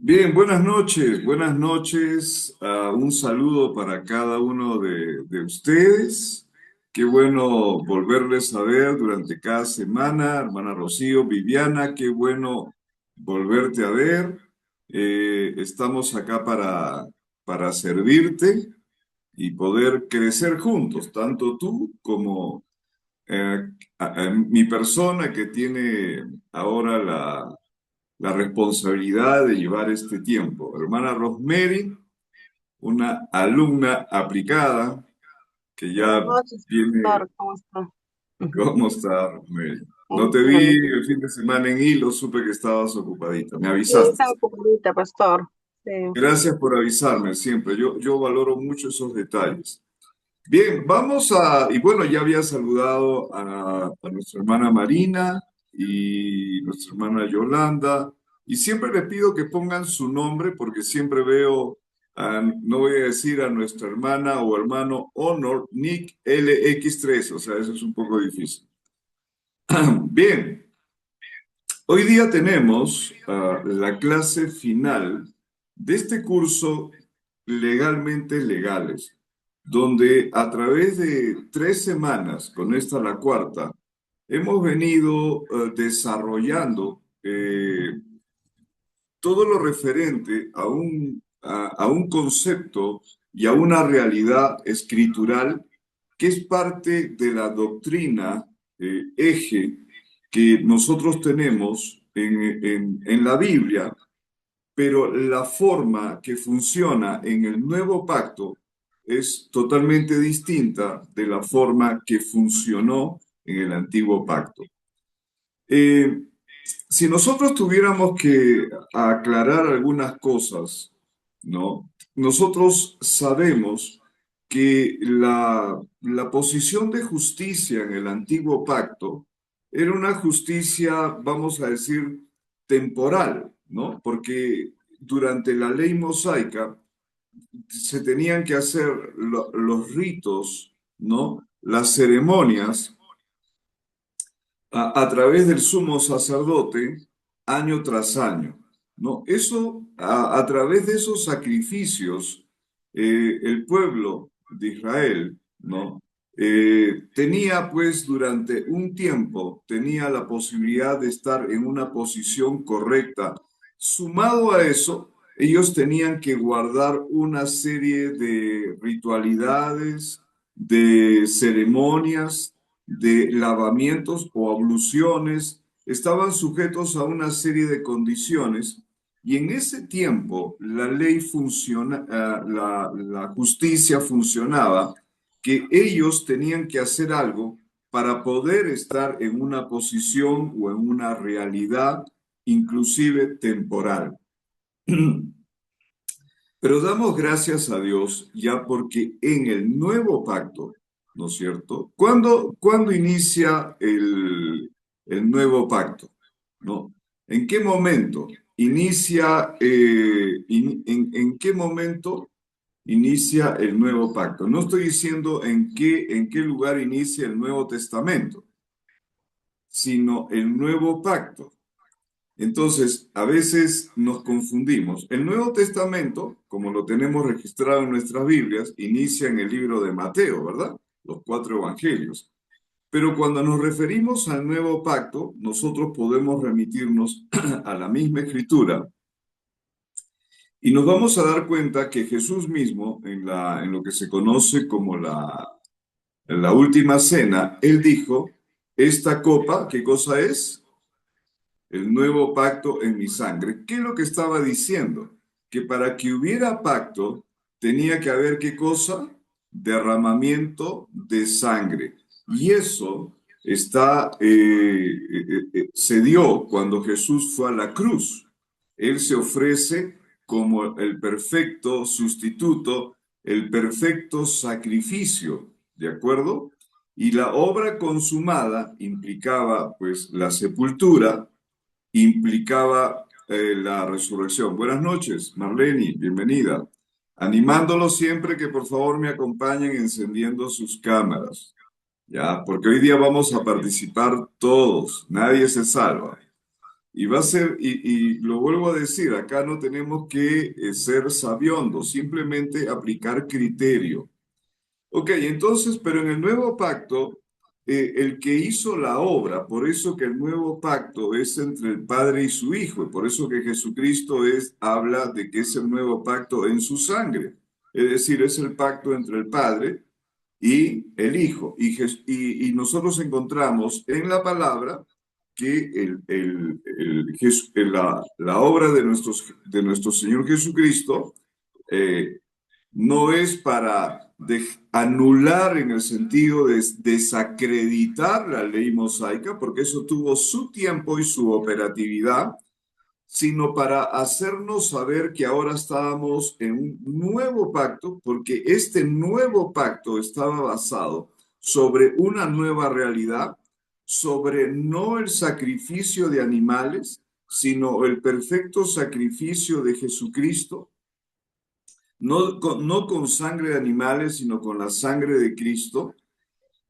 Bien, buenas noches, buenas noches. Un saludo para cada uno de ustedes. Qué bueno volverles a ver durante cada semana, hermana Rocío, Viviana, qué bueno volverte a ver. Estamos acá para servirte y poder crecer juntos, tanto tú como mi persona que tiene ahora la responsabilidad de llevar este tiempo. Hermana Rosemary, una alumna aplicada que Buenas ya noches, viene. doctor. ¿Cómo está? Ujú. ¿Cómo está, Rosemary? No te vi Bien, el fin de semana en hilo, supe que estabas ocupadita. Me sí, avisaste. estaba ocupadita, pastor. Sí. Gracias por avisarme siempre. Yo valoro mucho esos detalles. Bien, y bueno, ya había saludado a nuestra hermana Marina y nuestra hermana Yolanda, y siempre les pido que pongan su nombre porque siempre veo, no voy a decir a nuestra hermana o hermano Honor, Nick LX3, o sea, eso es un poco difícil. Bien, hoy día tenemos la clase final de este curso Legalmente Legales, donde a través de 3 semanas, con esta la cuarta, hemos venido desarrollando todo lo referente a un concepto y a una realidad escritural que es parte de la doctrina eje que nosotros tenemos en la Biblia, pero la forma que funciona en el nuevo pacto es totalmente distinta de la forma que funcionó en el antiguo pacto. Eh, si nosotros tuviéramos que aclarar algunas cosas, ¿no? Nosotros sabemos que la posición de justicia en el antiguo pacto era una justicia, vamos a decir, temporal, ¿no? Porque durante la ley mosaica se tenían que hacer los ritos, ¿no? Las ceremonias a través del sumo sacerdote año tras año, ¿no? Eso, a través de esos sacrificios, el pueblo de Israel, ¿no? Tenía pues durante un tiempo, tenía la posibilidad de estar en una posición correcta. Sumado a eso, ellos tenían que guardar una serie de ritualidades, de ceremonias, de lavamientos o abluciones, estaban sujetos a una serie de condiciones y en ese tiempo la ley funciona, la justicia funcionaba, que ellos tenían que hacer algo para poder estar en una posición o en una realidad, inclusive temporal. Pero damos gracias a Dios ya porque en el nuevo pacto, ¿no es cierto? ¿Cuándo inicia el nuevo pacto? ¿No? ¿En qué momento inicia, en qué momento inicia el nuevo pacto? No estoy diciendo en qué lugar inicia el Nuevo Testamento, sino el nuevo pacto. Entonces, a veces nos confundimos. El Nuevo Testamento, como lo tenemos registrado en nuestras Biblias, inicia en el libro de Mateo, ¿verdad? Los 4 evangelios. Pero cuando nos referimos al Nuevo Pacto, nosotros podemos remitirnos a la misma escritura y nos vamos a dar cuenta que Jesús mismo, en lo que se conoce como la última cena, él dijo, esta copa, ¿qué cosa es? El nuevo pacto en mi sangre. ¿Qué es lo que estaba diciendo? Que para que hubiera pacto tenía que haber ¿qué cosa? Derramamiento de sangre. Y eso se dio cuando Jesús fue a la cruz. Él se ofrece como el perfecto sustituto, el perfecto sacrificio, ¿de acuerdo? Y la obra consumada implicaba pues la sepultura, implicaba la resurrección. Buenas noches, Marlene, bienvenida. Animándolo siempre que por favor me acompañen encendiendo sus cámaras, ¿ya? Porque hoy día vamos a participar todos, nadie se salva. Y va a ser, y lo vuelvo a decir, acá no tenemos que ser sabiondos, simplemente aplicar criterio. Ok, entonces, pero en el nuevo pacto, el que hizo la obra, por eso que el nuevo pacto es entre el Padre y su Hijo, y por eso que Jesucristo habla de que es el nuevo pacto en su sangre. Es decir, es el pacto entre el Padre y el Hijo. Y nosotros encontramos en la palabra que la obra de nuestro Señor Jesucristo eh, no es para anular en el sentido de desacreditar la ley mosaica, porque eso tuvo su tiempo y su operatividad, sino para hacernos saber que ahora estábamos en un nuevo pacto, porque este nuevo pacto estaba basado sobre una nueva realidad, sobre no el sacrificio de animales, sino el perfecto sacrificio de Jesucristo, no con sangre de animales, sino con la sangre de Cristo.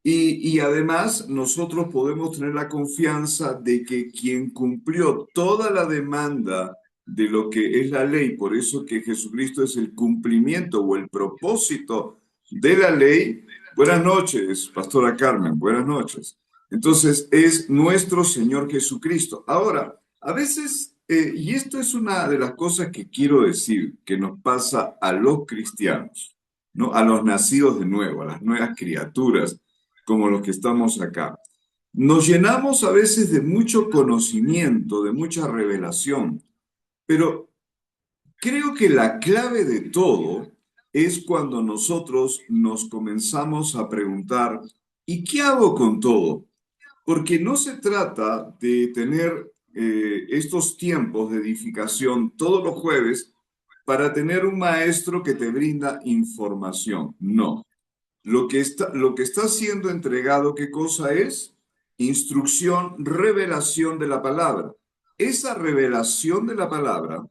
Y además nosotros podemos tener la confianza de que quien cumplió toda la demanda de lo que es la ley, por eso que Jesucristo es el cumplimiento o el propósito de la ley. Buenas noches, Pastora Carmen, buenas noches. Entonces es nuestro Señor Jesucristo. Ahora, a veces, y esto es una de las cosas que quiero decir, que nos pasa a los cristianos, ¿no? A los nacidos de nuevo, a las nuevas criaturas como los que estamos acá. Nos llenamos a veces de mucho conocimiento, de mucha revelación, pero creo que la clave de todo es cuando nosotros nos comenzamos a preguntar, ¿y qué hago con todo? Porque no se trata de tener estos tiempos de edificación todos los jueves para tener un maestro que te brinda información. No. Lo que está siendo entregado, ¿qué cosa es? Instrucción, revelación de la palabra. Esa revelación de la palabra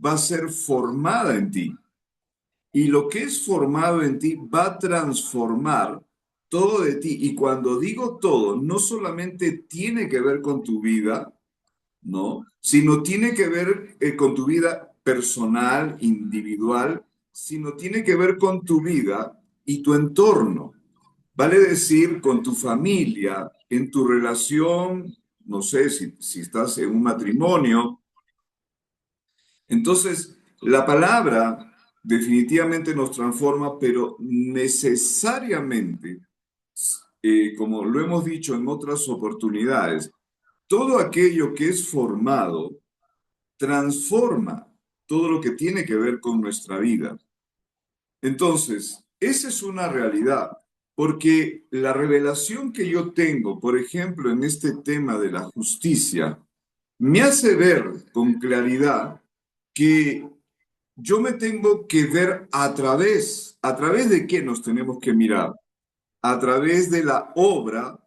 va a ser formada en ti. Y lo que es formado en ti va a transformar todo de ti. Y cuando digo todo, no solamente tiene que ver con tu vida, ¿no? Sino tiene que ver con tu vida personal, individual, sino tiene que ver con tu vida y tu entorno. Vale decir, con tu familia, en tu relación, no sé si estás en un matrimonio. Entonces, la palabra definitivamente nos transforma, pero necesariamente, como lo hemos dicho en otras oportunidades, todo aquello que es formado transforma todo lo que tiene que ver con nuestra vida. Entonces, esa es una realidad, porque la revelación que yo tengo, por ejemplo, en este tema de la justicia, me hace ver con claridad que yo me tengo que ver ¿a través de qué nos tenemos que mirar? A través de la obra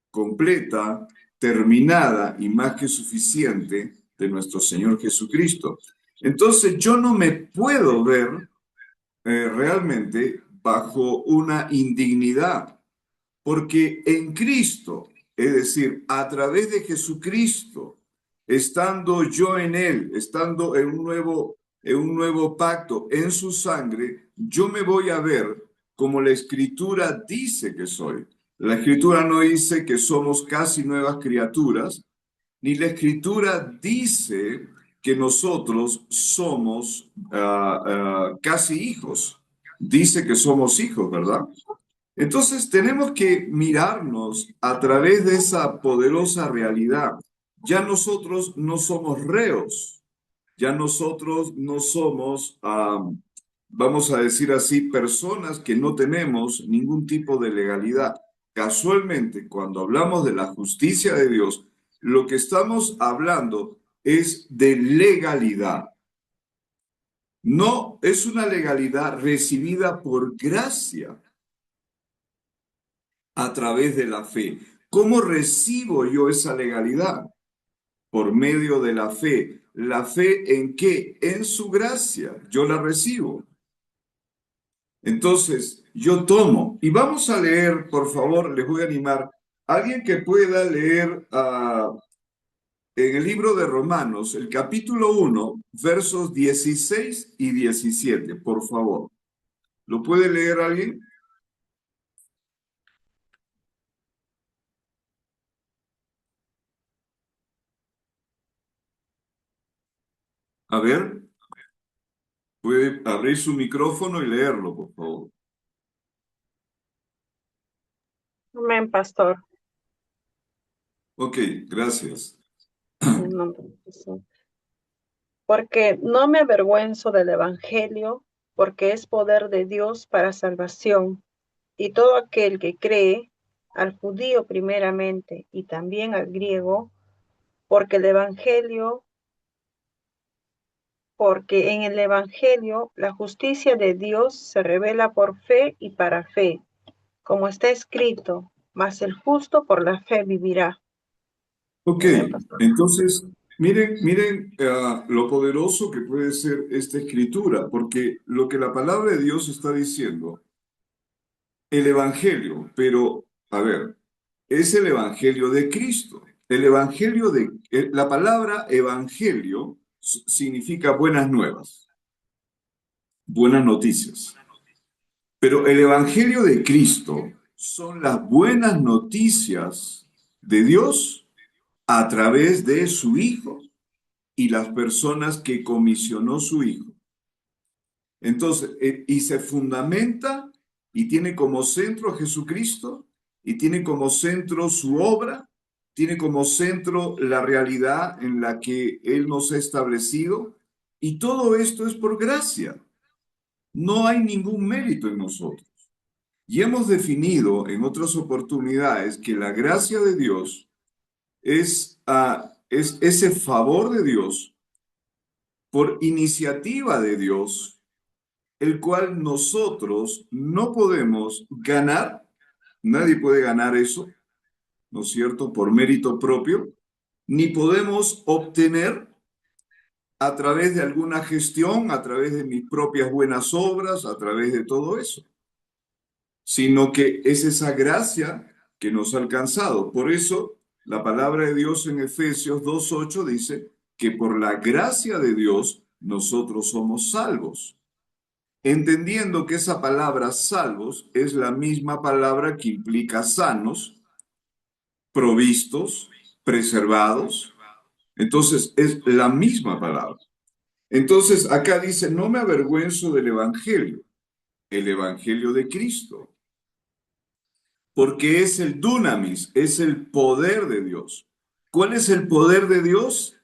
completa, terminada y más que suficiente de nuestro Señor Jesucristo. Entonces yo no me puedo ver realmente bajo una indignidad, porque en Cristo, es decir, a través de Jesucristo, estando yo en Él, estando en un nuevo pacto, en su sangre, yo me voy a ver como la Escritura dice que soy. La Escritura no dice que somos casi nuevas criaturas, ni la Escritura dice que nosotros somos casi hijos. Dice que somos hijos, ¿verdad? Entonces tenemos que mirarnos a través de esa poderosa realidad. Ya nosotros no somos reos, ya nosotros no somos, vamos a decir así, personas que no tenemos ningún tipo de legalidad. Casualmente, cuando hablamos de la justicia de Dios, lo que estamos hablando es de legalidad. No es una legalidad recibida por gracia a través de la fe. ¿Cómo recibo yo esa legalidad? Por medio de la fe. ¿La fe en qué? En su gracia. Yo la recibo. Entonces, yo tomo. Y vamos a leer, por favor, les voy a animar. Alguien que pueda leer en el libro de Romanos, el capítulo 1, versos 16 y 17, por favor. ¿Lo puede leer alguien? A ver, puede abrir su micrófono y leerlo, por favor. Amén, pastor. Ok, gracias. En el nombre de Jesús. Porque no me avergüenzo del Evangelio, porque es poder de Dios para salvación, y todo aquel que cree, al judío primeramente y también al griego, porque el Evangelio, porque en el Evangelio la justicia de Dios se revela por fe y para fe, como está escrito, mas el justo por la fe vivirá. Ok, Amén, pastor. entonces, miren lo poderoso que puede ser esta escritura, porque lo que la palabra de Dios está diciendo, el Evangelio, pero, a ver, es el Evangelio de Cristo. La palabra Evangelio significa buenas nuevas, buenas noticias. Pero el Evangelio de Cristo son las buenas noticias de Dios a través de su Hijo y las personas que comisionó su Hijo. Entonces, y se fundamenta y tiene como centro a Jesucristo y tiene como centro su obra, tiene como centro la realidad en la que Él nos ha establecido y todo esto es por gracia. No hay ningún mérito en nosotros. Y hemos definido en otras oportunidades que la gracia de Dios es ese favor de Dios por iniciativa de Dios, el cual nosotros no podemos ganar, nadie puede ganar eso, ¿no es cierto?, por mérito propio, ni podemos obtener a través de alguna gestión, a través de mis propias buenas obras, a través de todo eso, sino que es esa gracia que nos ha alcanzado. Por eso, la palabra de Dios en Efesios 2:8 dice que por la gracia de Dios nosotros somos salvos. Entendiendo que esa palabra salvos es la misma palabra que implica sanos, provistos, preservados. Entonces, es la misma palabra. Entonces, acá dice, no me avergüenzo del Evangelio, el Evangelio de Cristo, porque es el dunamis, es el poder de Dios. ¿Cuál es el poder de Dios?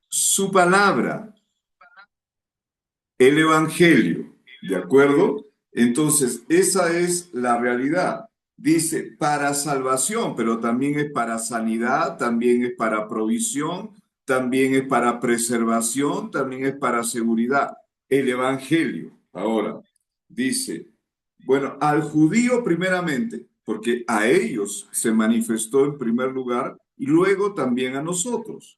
Su palabra, el Evangelio, ¿de acuerdo? Entonces, esa es la realidad. Dice, para salvación, pero también es para sanidad, también es para provisión, también es para preservación, también es para seguridad. El Evangelio, ahora, dice, bueno, al judío primeramente, porque a ellos se manifestó en primer lugar y luego también a nosotros,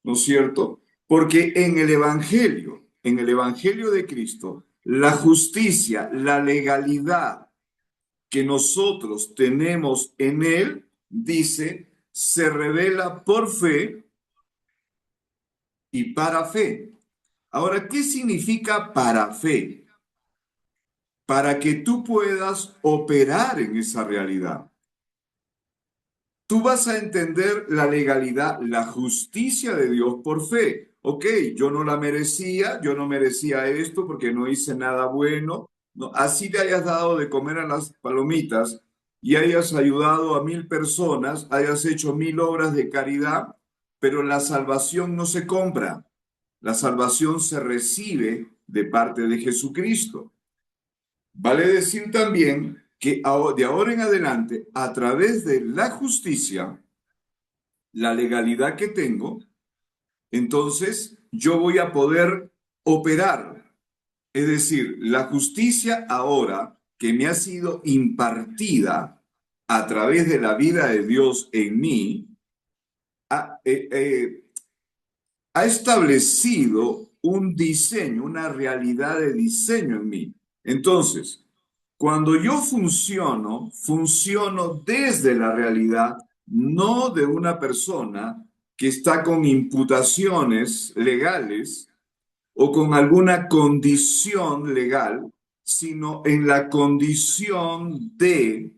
¿no es cierto? Porque en el Evangelio de Cristo, la justicia, la legalidad que nosotros tenemos en Él, dice, se revela por fe y para fe. Ahora, ¿qué significa para fe? Para que tú puedas operar en esa realidad. Tú vas a entender la legalidad, la justicia de Dios por fe. Ok, yo no la merecía, yo no merecía esto porque no hice nada bueno. No, así te hayas dado de comer a las palomitas y hayas ayudado a 1000 personas, hayas hecho 1000 obras de caridad, pero la salvación no se compra. La salvación se recibe de parte de Jesucristo. Vale decir también que de ahora en adelante, a través de la justicia, la legalidad que tengo, entonces yo voy a poder operar. Es decir, la justicia ahora que me ha sido impartida a través de la vida de Dios en mí, ha, ha establecido un diseño, una realidad de diseño en mí. Entonces, cuando yo funciono, funciono desde la realidad, no de una persona, que está con imputaciones legales o con alguna condición legal, sino en la condición de,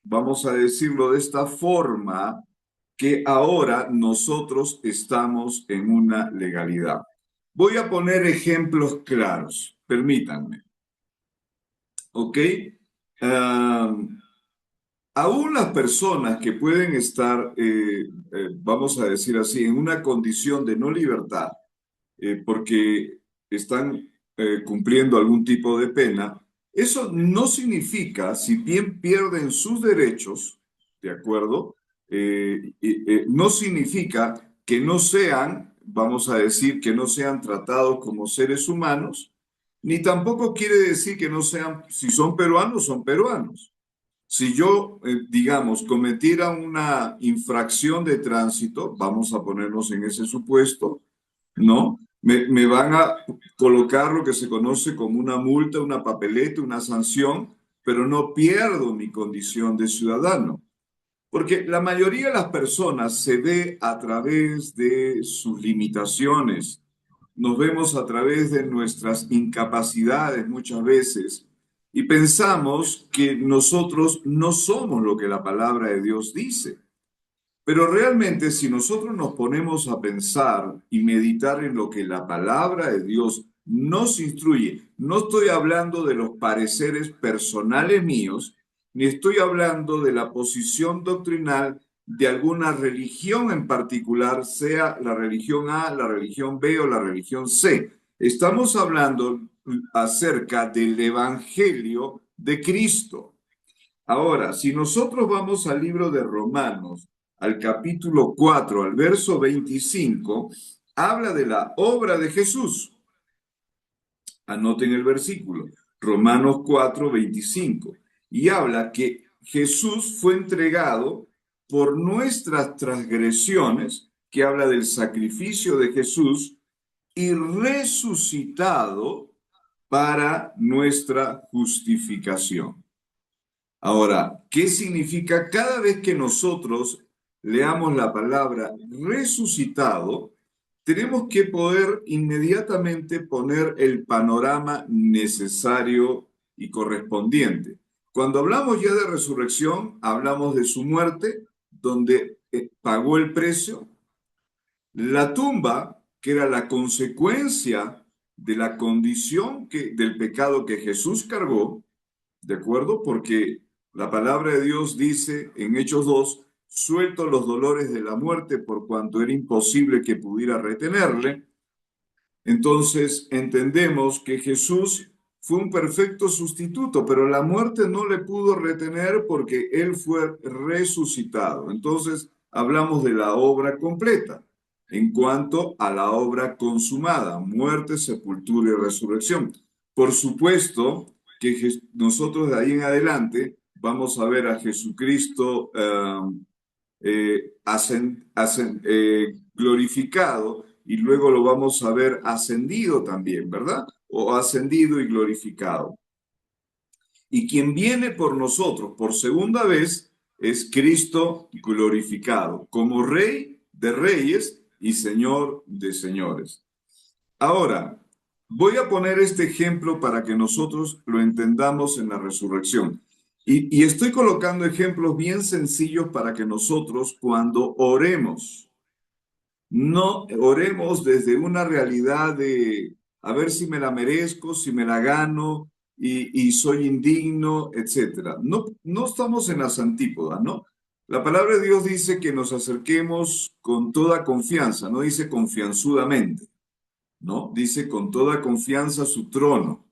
vamos a decirlo de esta forma, que ahora nosotros estamos en una legalidad. Voy a poner ejemplos claros, permítanme, ¿ok? Um, Aún las personas que pueden estar, vamos a decir así, en una condición de no libertad, porque están cumpliendo algún tipo de pena, eso no significa, si bien pierden sus derechos, ¿de acuerdo? No significa que no sean, vamos a decir, que no sean tratados como seres humanos, ni tampoco quiere decir que no sean, si son peruanos, son peruanos. Si yo, digamos, cometiera una infracción de tránsito, vamos a ponernos en ese supuesto, ¿no? Me van a colocar lo que se conoce como una multa, una papeleta, una sanción, pero no pierdo mi condición de ciudadano. Porque la mayoría de las personas se ve a través de sus limitaciones, nos vemos a través de nuestras incapacidades muchas veces y pensamos que nosotros no somos lo que la palabra de Dios dice. Pero realmente si nosotros nos ponemos a pensar y meditar en lo que la palabra de Dios nos instruye, no estoy hablando de los pareceres personales míos, ni estoy hablando de la posición doctrinal de alguna religión en particular, sea la religión A, la religión B o la religión C. Estamos hablando acerca del Evangelio de Cristo. Ahora, si nosotros vamos al libro de Romanos, al capítulo 4, al verso 25, habla de la obra de Jesús. Anoten el versículo, Romanos 4, 25. Y habla que Jesús fue entregado por nuestras transgresiones, que habla del sacrificio de Jesús, y resucitado para nuestra justificación. Ahora, ¿qué significa cada vez que nosotros leamos la palabra resucitado? Tenemos que poder inmediatamente poner el panorama necesario y correspondiente. Cuando hablamos ya de resurrección, hablamos de su muerte, donde pagó el precio, la tumba, que era la consecuencia de la condición del pecado que Jesús cargó, ¿de acuerdo? Porque la palabra de Dios dice en Hechos 2, suelto los dolores de la muerte por cuanto era imposible que pudiera retenerle. Entonces entendemos que Jesús fue un perfecto sustituto, pero la muerte no le pudo retener porque él fue resucitado. Entonces hablamos de la obra completa en cuanto a la obra consumada, muerte, sepultura y resurrección. Por supuesto que nosotros de ahí en adelante vamos a ver a Jesucristo glorificado y luego lo vamos a ver ascendido también, ¿verdad? O ascendido y glorificado. Y quien viene por nosotros por segunda vez es Cristo glorificado como Rey de Reyes y Señor de Señores. Ahora, voy a poner este ejemplo para que nosotros lo entendamos en la resurrección. Y estoy colocando ejemplos bien sencillos para que nosotros cuando oremos, no oremos desde una realidad de a ver si me la merezco, si me la gano y soy indigno, etcétera. No, no estamos en las antípodas, ¿no? La palabra de Dios dice que nos acerquemos con toda confianza, no dice confianzudamente, ¿no? Dice con toda confianza su trono,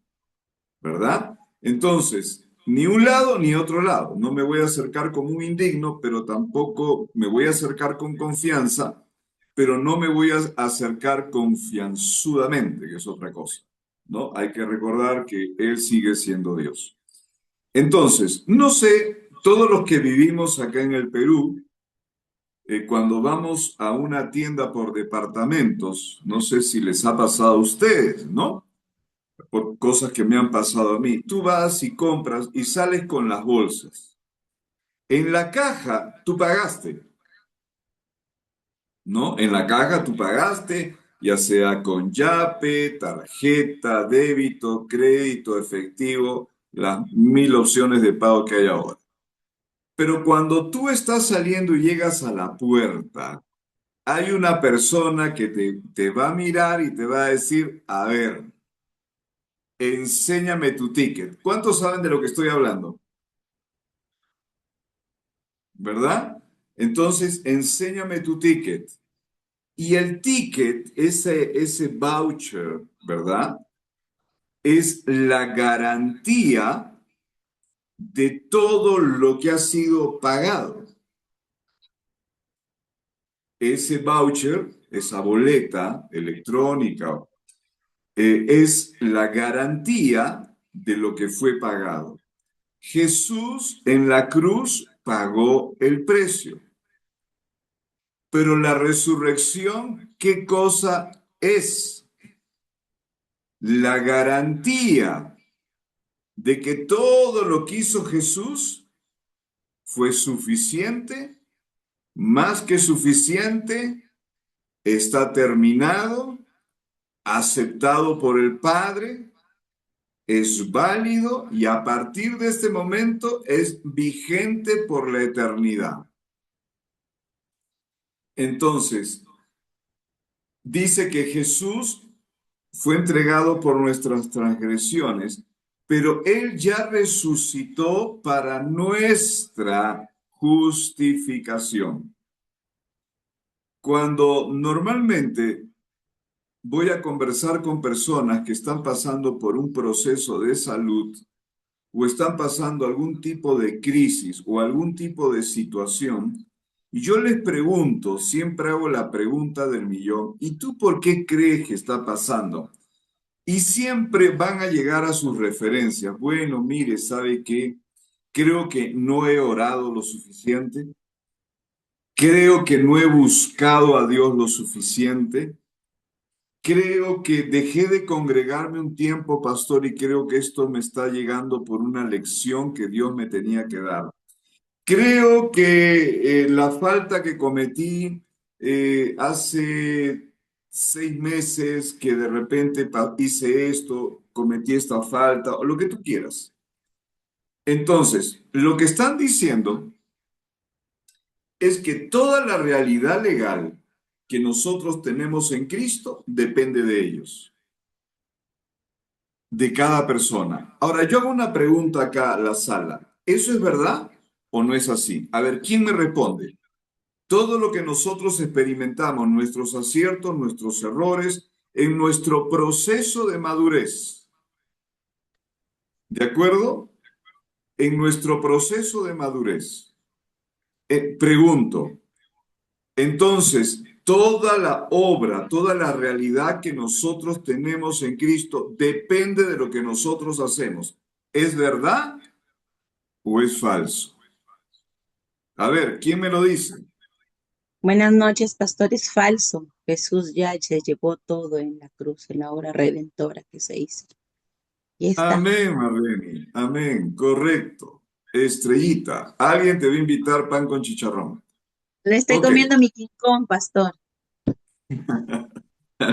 ¿verdad? Entonces, ni un lado ni otro lado. No me voy a acercar como un indigno, pero tampoco me voy a acercar con confianza, pero no me voy a acercar confianzudamente, que es otra cosa, ¿no? Hay que recordar que Él sigue siendo Dios. Entonces, no sé, todos los que vivimos acá en el Perú, cuando vamos a una tienda por departamentos, no sé si les ha pasado a ustedes, ¿no? Por cosas que me han pasado a mí. Tú vas y compras y sales con las bolsas. En la caja tú pagaste, ¿no? En la caja tú pagaste, ya sea con Yape, tarjeta, débito, crédito, efectivo, las 1000 opciones de pago que hay ahora. Pero cuando tú estás saliendo y llegas a la puerta, hay una persona que te va a mirar y te va a decir, a ver, enséñame tu ticket. ¿Cuántos saben de lo que estoy hablando? ¿Verdad? Entonces, enséñame tu ticket. Y el ticket, ese voucher, ¿verdad? Es la garantía de todo lo que ha sido pagado. Ese voucher, esa boleta electrónica, es la garantía de lo que fue pagado. Jesús en la cruz pagó el precio, pero la resurrección, ¿qué cosa es? La garantía de que todo lo que hizo Jesús fue suficiente, más que suficiente, está terminado, aceptado por el Padre, es válido y a partir de este momento es vigente por la eternidad. Entonces, dice que Jesús fue entregado por nuestras transgresiones, pero Él ya resucitó para nuestra justificación. Cuando normalmente voy a conversar con personas que están pasando por un proceso de salud o están pasando algún tipo de crisis o algún tipo de situación, y yo les pregunto, siempre hago la pregunta del millón, ¿y tú por qué crees que está pasando? Y siempre van a llegar a sus referencias. Bueno, mire, ¿sabe qué? Creo que no he orado lo suficiente. Creo que no he buscado a Dios lo suficiente. Creo que dejé de congregarme un tiempo, pastor, y creo que esto me está llegando por una lección que Dios me tenía que dar. Creo que la falta que cometí hace 6 meses, que de repente hice esto, cometí esta falta, o lo que tú quieras. Entonces, lo que están diciendo es que toda la realidad legal que nosotros tenemos en Cristo depende de ellos, de cada persona. Ahora, yo hago una pregunta acá a la sala. ¿Eso es verdad o no es así? A ver, ¿quién me responde? Todo lo que nosotros experimentamos, nuestros aciertos, nuestros errores, en nuestro proceso de madurez. ¿De acuerdo? En nuestro proceso de madurez. Pregunto, entonces, toda la obra, toda la realidad que nosotros tenemos en Cristo depende de lo que nosotros hacemos. ¿Es verdad o es falso? A ver, ¿quién me lo dice? Buenas noches, pastor. Es falso. Jesús ya se llevó todo en la cruz, en la obra redentora que se hizo. Y está. Amén, Marlene. Amén. Correcto. Estrellita, alguien te va a invitar pan con chicharrón. Le estoy Ok. comiendo mi King Kong, pastor.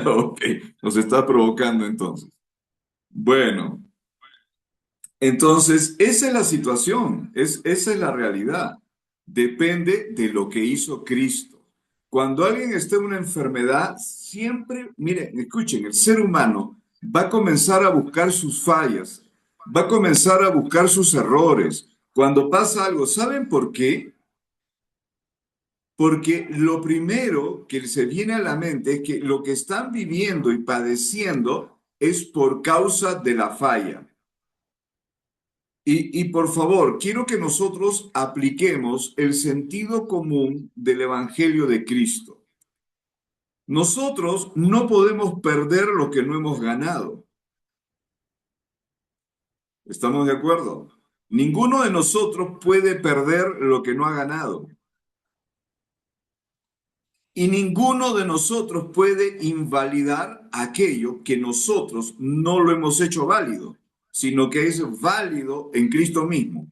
Ok. Nos está provocando entonces. Bueno, entonces esa es la situación. Esa es la realidad. Depende de lo que hizo Cristo. Cuando alguien está en una enfermedad, siempre, miren, escuchen, el ser humano va a comenzar a buscar sus fallas, va a comenzar a buscar sus errores. Cuando pasa algo, ¿saben por qué? Porque lo primero que se viene a la mente es que lo que están viviendo y padeciendo es por causa de la falla. Y por favor, quiero que nosotros apliquemos el sentido común del Evangelio de Cristo. Nosotros no podemos perder lo que no hemos ganado. ¿Estamos de acuerdo? Ninguno de nosotros puede perder lo que no ha ganado. Y ninguno de nosotros puede invalidar aquello que nosotros no lo hemos hecho válido, sino que es válido en Cristo mismo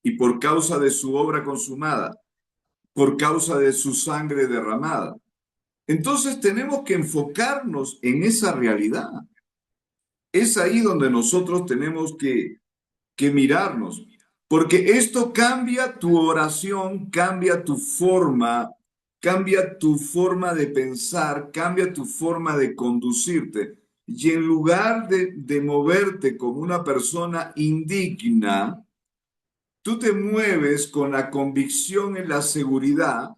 y por causa de su obra consumada, por causa de su sangre derramada. Entonces tenemos que enfocarnos en esa realidad. Es ahí donde nosotros tenemos que mirarnos, porque esto cambia tu oración, cambia tu forma de pensar, cambia tu forma de conducirte. Y en lugar de moverte como una persona indigna, tú te mueves con la convicción en la seguridad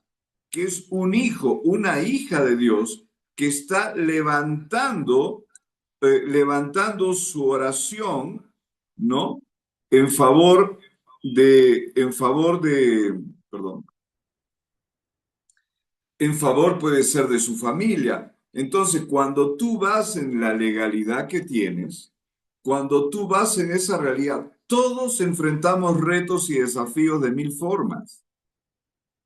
que es un hijo, una hija de Dios que está levantando su oración, ¿no? En favor perdón, en favor puede ser de su familia. Entonces, cuando tú vas en la legalidad que tienes, cuando tú vas en esa realidad, todos enfrentamos retos y desafíos de mil formas.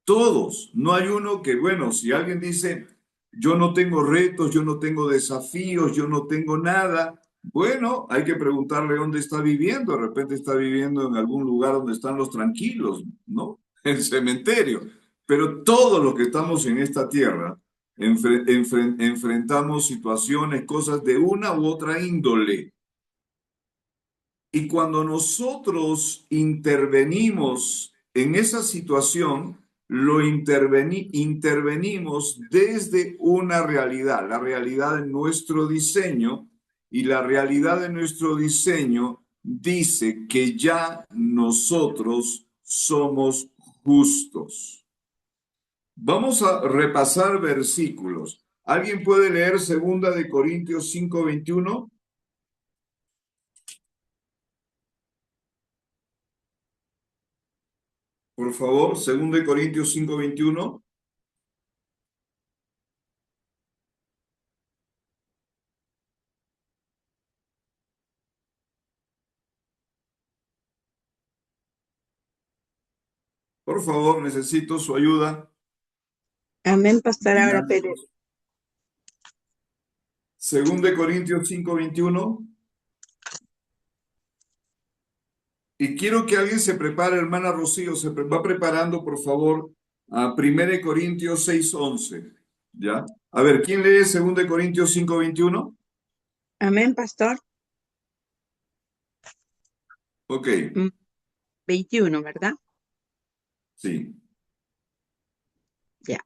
Todos. No hay uno que, bueno, si alguien dice, yo no tengo retos, yo no tengo desafíos, yo no tengo nada, bueno, hay que preguntarle dónde está viviendo. De repente está viviendo en algún lugar donde están los tranquilos, ¿no? El cementerio. Pero todos los que estamos en esta tierra enfrentamos situaciones, cosas de una u otra índole. Y cuando nosotros intervenimos en esa situación, intervenimos desde una realidad, la realidad de nuestro diseño, y la realidad de nuestro diseño dice que ya nosotros somos justos. Vamos a repasar versículos. ¿Alguien puede leer 2 Corintios 5:21? Por favor, 2 Corintios 5:21. Por favor, necesito su ayuda. Amén, Pastor Aura Pérez. Dinámicos. 2 Corintios 5:21. Y quiero que alguien se prepare, hermana Rocío, va preparando, por favor, a 1 Corintios 6:11. ¿Ya? A ver, ¿quién lee 2 Corintios 5:21? Amén, Pastor. Ok, 21, ¿verdad? sí. Ya.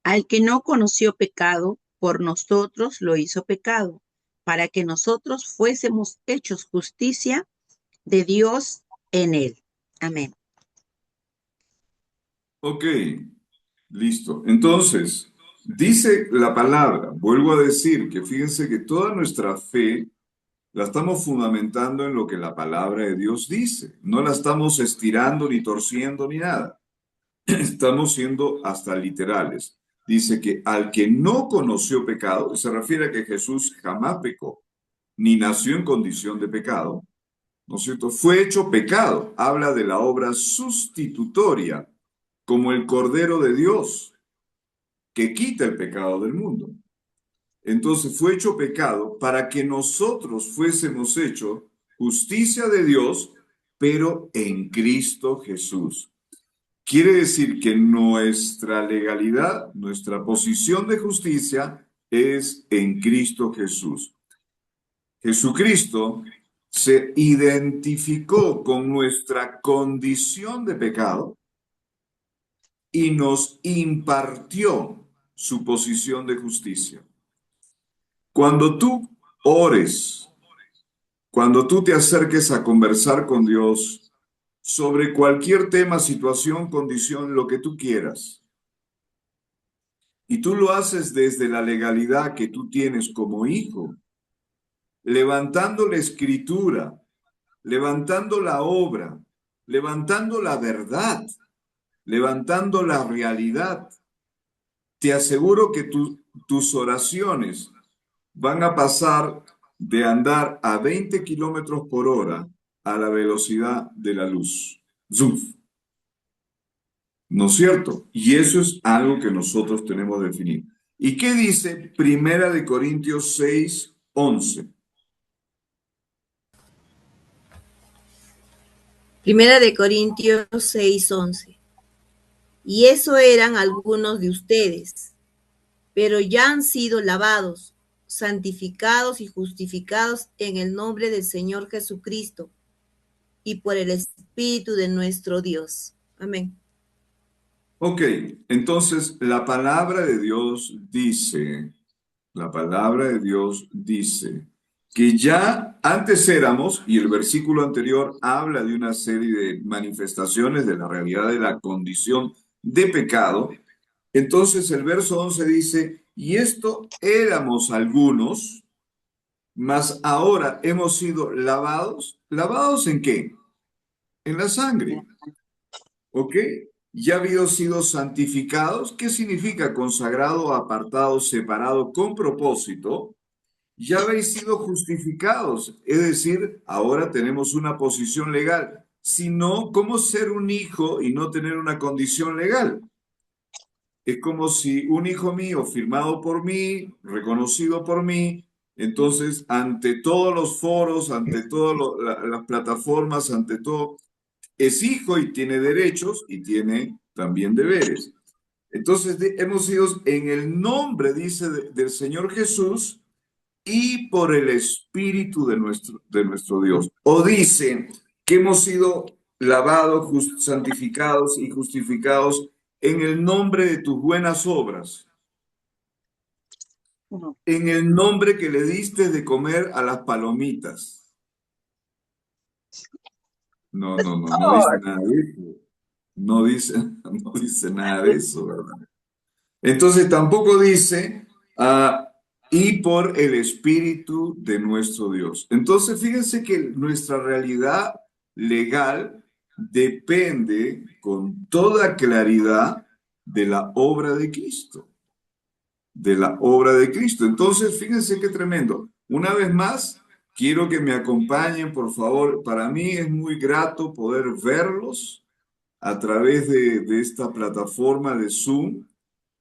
Al que no conoció pecado, por nosotros lo hizo pecado, para que nosotros fuésemos hechos justicia de Dios en él. Amén. Ok, listo. Entonces, dice la palabra, vuelvo a decir que fíjense que toda nuestra fe la estamos fundamentando en lo que la palabra de Dios dice. No la estamos estirando ni torciendo ni nada. Estamos siendo hasta literales. Dice que al que no conoció pecado, se refiere a que Jesús jamás pecó, ni nació en condición de pecado, ¿no es cierto? Fue hecho pecado. Habla de la obra sustitutoria, como el Cordero de Dios, que quita el pecado del mundo. Entonces fue hecho pecado para que nosotros fuésemos hechos justicia de Dios, pero en Cristo Jesús. Quiere decir que nuestra legalidad, nuestra posición de justicia es en Cristo Jesús. Jesucristo se identificó con nuestra condición de pecado y nos impartió su posición de justicia. Cuando tú ores, cuando tú te acerques a conversar con Dios sobre cualquier tema, situación, condición, lo que tú quieras, y tú lo haces desde la legalidad que tú tienes como hijo, levantando la escritura, levantando la obra, levantando la verdad, levantando la realidad, te aseguro que tus oraciones van a pasar de andar a 20 kilómetros por hora a la velocidad de la luz. ¡Zuf! ¿No es cierto? Y eso es algo que nosotros tenemos que definir. ¿Y qué dice Primera de Corintios 6:11? Primera de Corintios 6:11. Y eso eran algunos de ustedes, pero ya han sido lavados, santificados y justificados en el nombre del Señor Jesucristo y por el Espíritu de nuestro Dios. Amén. Ok, entonces la palabra de Dios dice, que ya antes éramos, y el versículo anterior habla de una serie de manifestaciones de la realidad de la condición de pecado. Entonces el verso 11 dice, y esto éramos algunos, mas ahora hemos sido lavados. ¿Lavados en qué? En la sangre. ¿Ok? Ya habido sido santificados. ¿Qué significa consagrado, apartado, separado con propósito? Ya habéis sido justificados, es decir, ahora tenemos una posición legal. Si no, ¿cómo ser un hijo y no tener una condición legal? Es como si un hijo mío, firmado por mí, reconocido por mí, entonces ante todos los foros, ante todas las plataformas, ante todo, es hijo y tiene derechos y tiene también deberes. Entonces hemos sido en el nombre, dice, del Señor Jesús y por el Espíritu de nuestro Dios. O dice que hemos sido lavados, santificados y justificados en el nombre de tus buenas obras, en el nombre que le diste de comer a las palomitas. No dice nada de eso. No dice nada de eso, ¿verdad? Entonces tampoco dice, y por el Espíritu de nuestro Dios. Entonces fíjense que nuestra realidad legal depende con toda claridad de la obra de Cristo, de la obra de Cristo. Entonces fíjense qué tremendo. Una vez más, quiero que me acompañen, por favor. Para mí es muy grato poder verlos a través de esta plataforma de Zoom.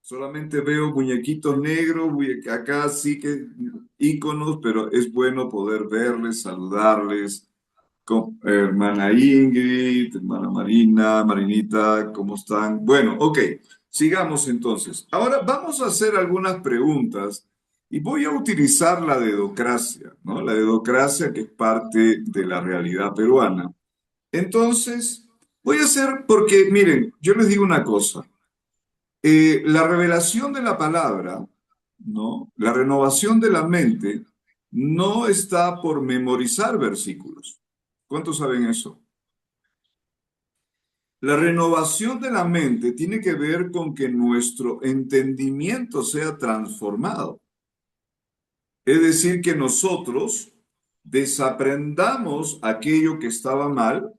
Solamente veo muñequitos negros, acá sí que íconos, pero es bueno poder verles, saludarles. Hermana Ingrid, hermana Marina, Marinita, ¿cómo están? Bueno, ok, sigamos entonces. Ahora vamos a hacer algunas preguntas y voy a utilizar la dedocracia, ¿no? La dedocracia que es parte de la realidad peruana. Entonces, voy a hacer, porque miren, yo les digo una cosa. La revelación de la palabra, ¿no? La renovación de la mente no está por memorizar versículos. ¿Cuántos saben eso? La renovación de la mente tiene que ver con que nuestro entendimiento sea transformado. Es decir, que nosotros desaprendamos aquello que estaba mal,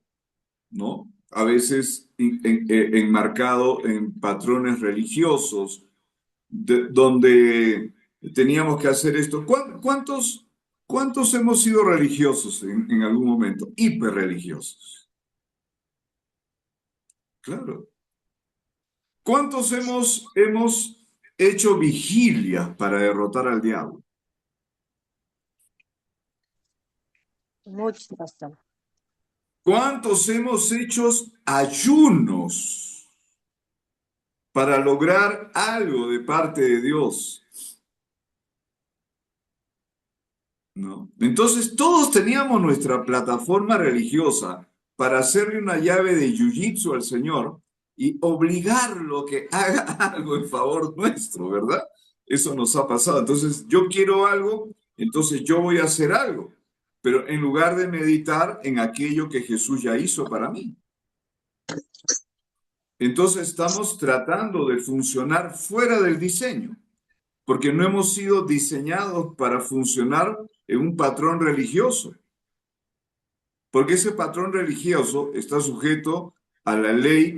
¿no? A veces enmarcado en patrones religiosos, donde teníamos que hacer esto. ¿Cuántos hemos sido religiosos en algún momento? Hiperreligiosos. Claro. ¿Cuántos hemos hecho vigilias para derrotar al diablo? Muchos, pastor. ¿Cuántos hemos hecho ayunos para lograr algo de parte de Dios? ¿No? Entonces todos teníamos nuestra plataforma religiosa para hacerle una llave de jiu-jitsu al Señor y obligarlo a que haga algo en favor nuestro, ¿verdad? Eso nos ha pasado. Entonces yo quiero algo, entonces yo voy a hacer algo, pero en lugar de meditar en aquello que Jesús ya hizo para mí. Entonces estamos tratando de funcionar fuera del diseño, porque no hemos sido diseñados para funcionar en un patrón religioso, porque ese patrón religioso está sujeto a la ley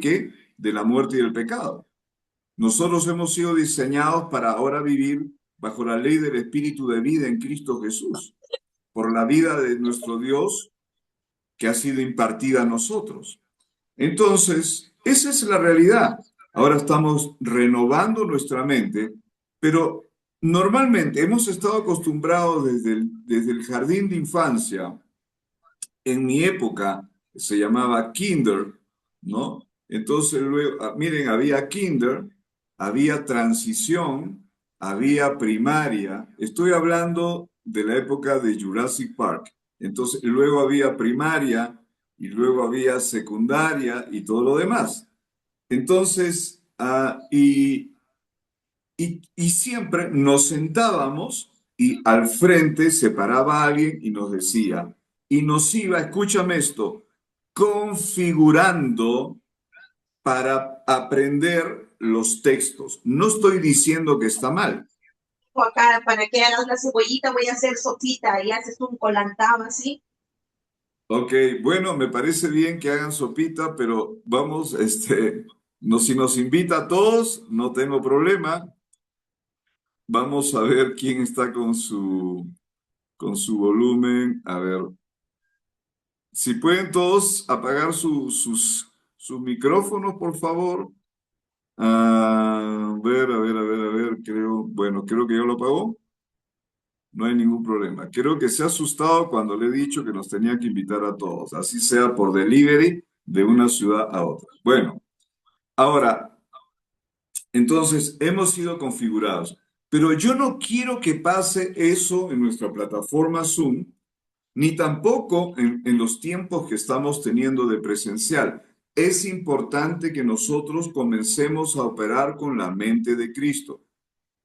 de la muerte y del pecado. Nosotros hemos sido diseñados para ahora vivir bajo la ley del Espíritu de vida en Cristo Jesús, por la vida de nuestro Dios que ha sido impartida a nosotros. Entonces, esa es la realidad. Ahora estamos renovando nuestra mente, pero normalmente hemos estado acostumbrados desde el jardín de infancia. En mi época se llamaba kinder, ¿no? Entonces luego, miren, había kinder, había transición había primaria. Estoy hablando de la época de Jurassic Park. Entonces, luego había primaria y luego había secundaria y todo lo demás. Entonces, y siempre nos sentábamos y al frente se paraba alguien y nos decía, y nos iba, escúchame esto, configurando para aprender los textos. No estoy diciendo que está mal. Acá, para que hagas la cebollita, voy a hacer sopita y haces un colantado así. Ok, bueno, me parece bien que hagan sopita, pero vamos, no, si nos invita a todos, no tengo problema. Vamos a ver quién está con su volumen. A ver, si pueden todos apagar sus micrófonos, por favor. A ver, creo que ya lo apagó. No hay ningún problema. Creo que se ha asustado cuando le he dicho que nos tenía que invitar a todos, así sea por delivery de una ciudad a otra. Bueno, ahora, entonces hemos sido configurados, pero yo no quiero que pase eso en nuestra plataforma Zoom, ni tampoco en los tiempos que estamos teniendo de presencial. Es importante que nosotros comencemos a operar con la mente de Cristo.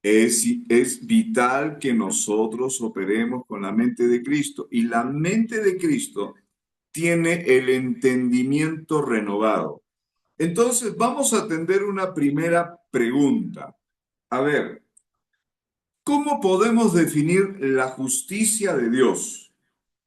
Es vital que nosotros operemos con la mente de Cristo. Y la mente de Cristo tiene el entendimiento renovado. Entonces, vamos a atender una primera pregunta. A ver, ¿cómo podemos definir la justicia de Dios?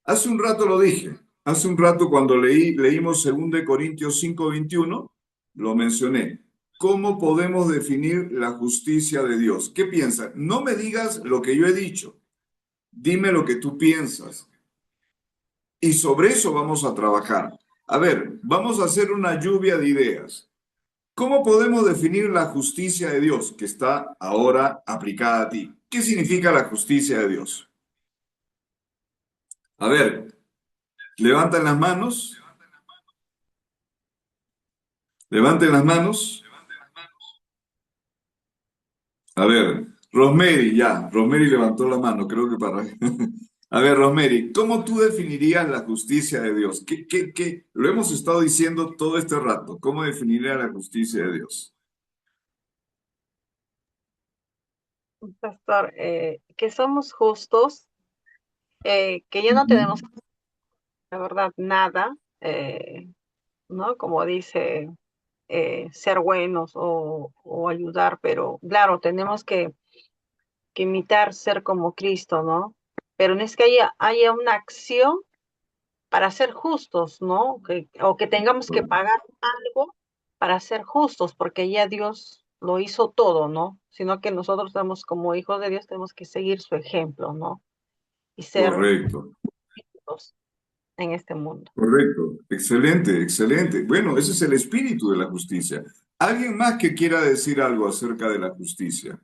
Hace un rato lo dije. Hace un rato cuando leímos 2 Corintios 5:21, lo mencioné. ¿Cómo podemos definir la justicia de Dios? ¿Qué piensas? No me digas lo que yo he dicho. Dime lo que tú piensas. Y sobre eso vamos a trabajar. A ver, vamos a hacer una lluvia de ideas. ¿Cómo podemos definir la justicia de Dios que está ahora aplicada a ti? ¿Qué significa la justicia de Dios? A ver, levanten las manos. Levanten las manos. A ver, Rosemary, ya. Rosemary levantó la mano, creo que para... A ver, Rosemary, ¿cómo tú definirías la justicia de Dios? ¿Qué? Lo hemos estado diciendo todo este rato. ¿Cómo definirías la justicia de Dios? Pastor, que somos justos, que ya no tenemos, Ujú. la verdad, nada, ¿no? Como dice, ser buenos o ayudar, pero claro, tenemos que imitar ser como Cristo, ¿no? Pero no es que haya una acción para ser justos, ¿no? O que tengamos que pagar algo para ser justos, porque ya Dios lo hizo todo, ¿no? Sino que nosotros tenemos, como hijos de Dios, tenemos que seguir su ejemplo, ¿no? Y ser Correcto, justos en este mundo. correcto. Excelente, excelente. Bueno, ese es el espíritu de la justicia. ¿Alguien más que quiera decir algo acerca de la justicia?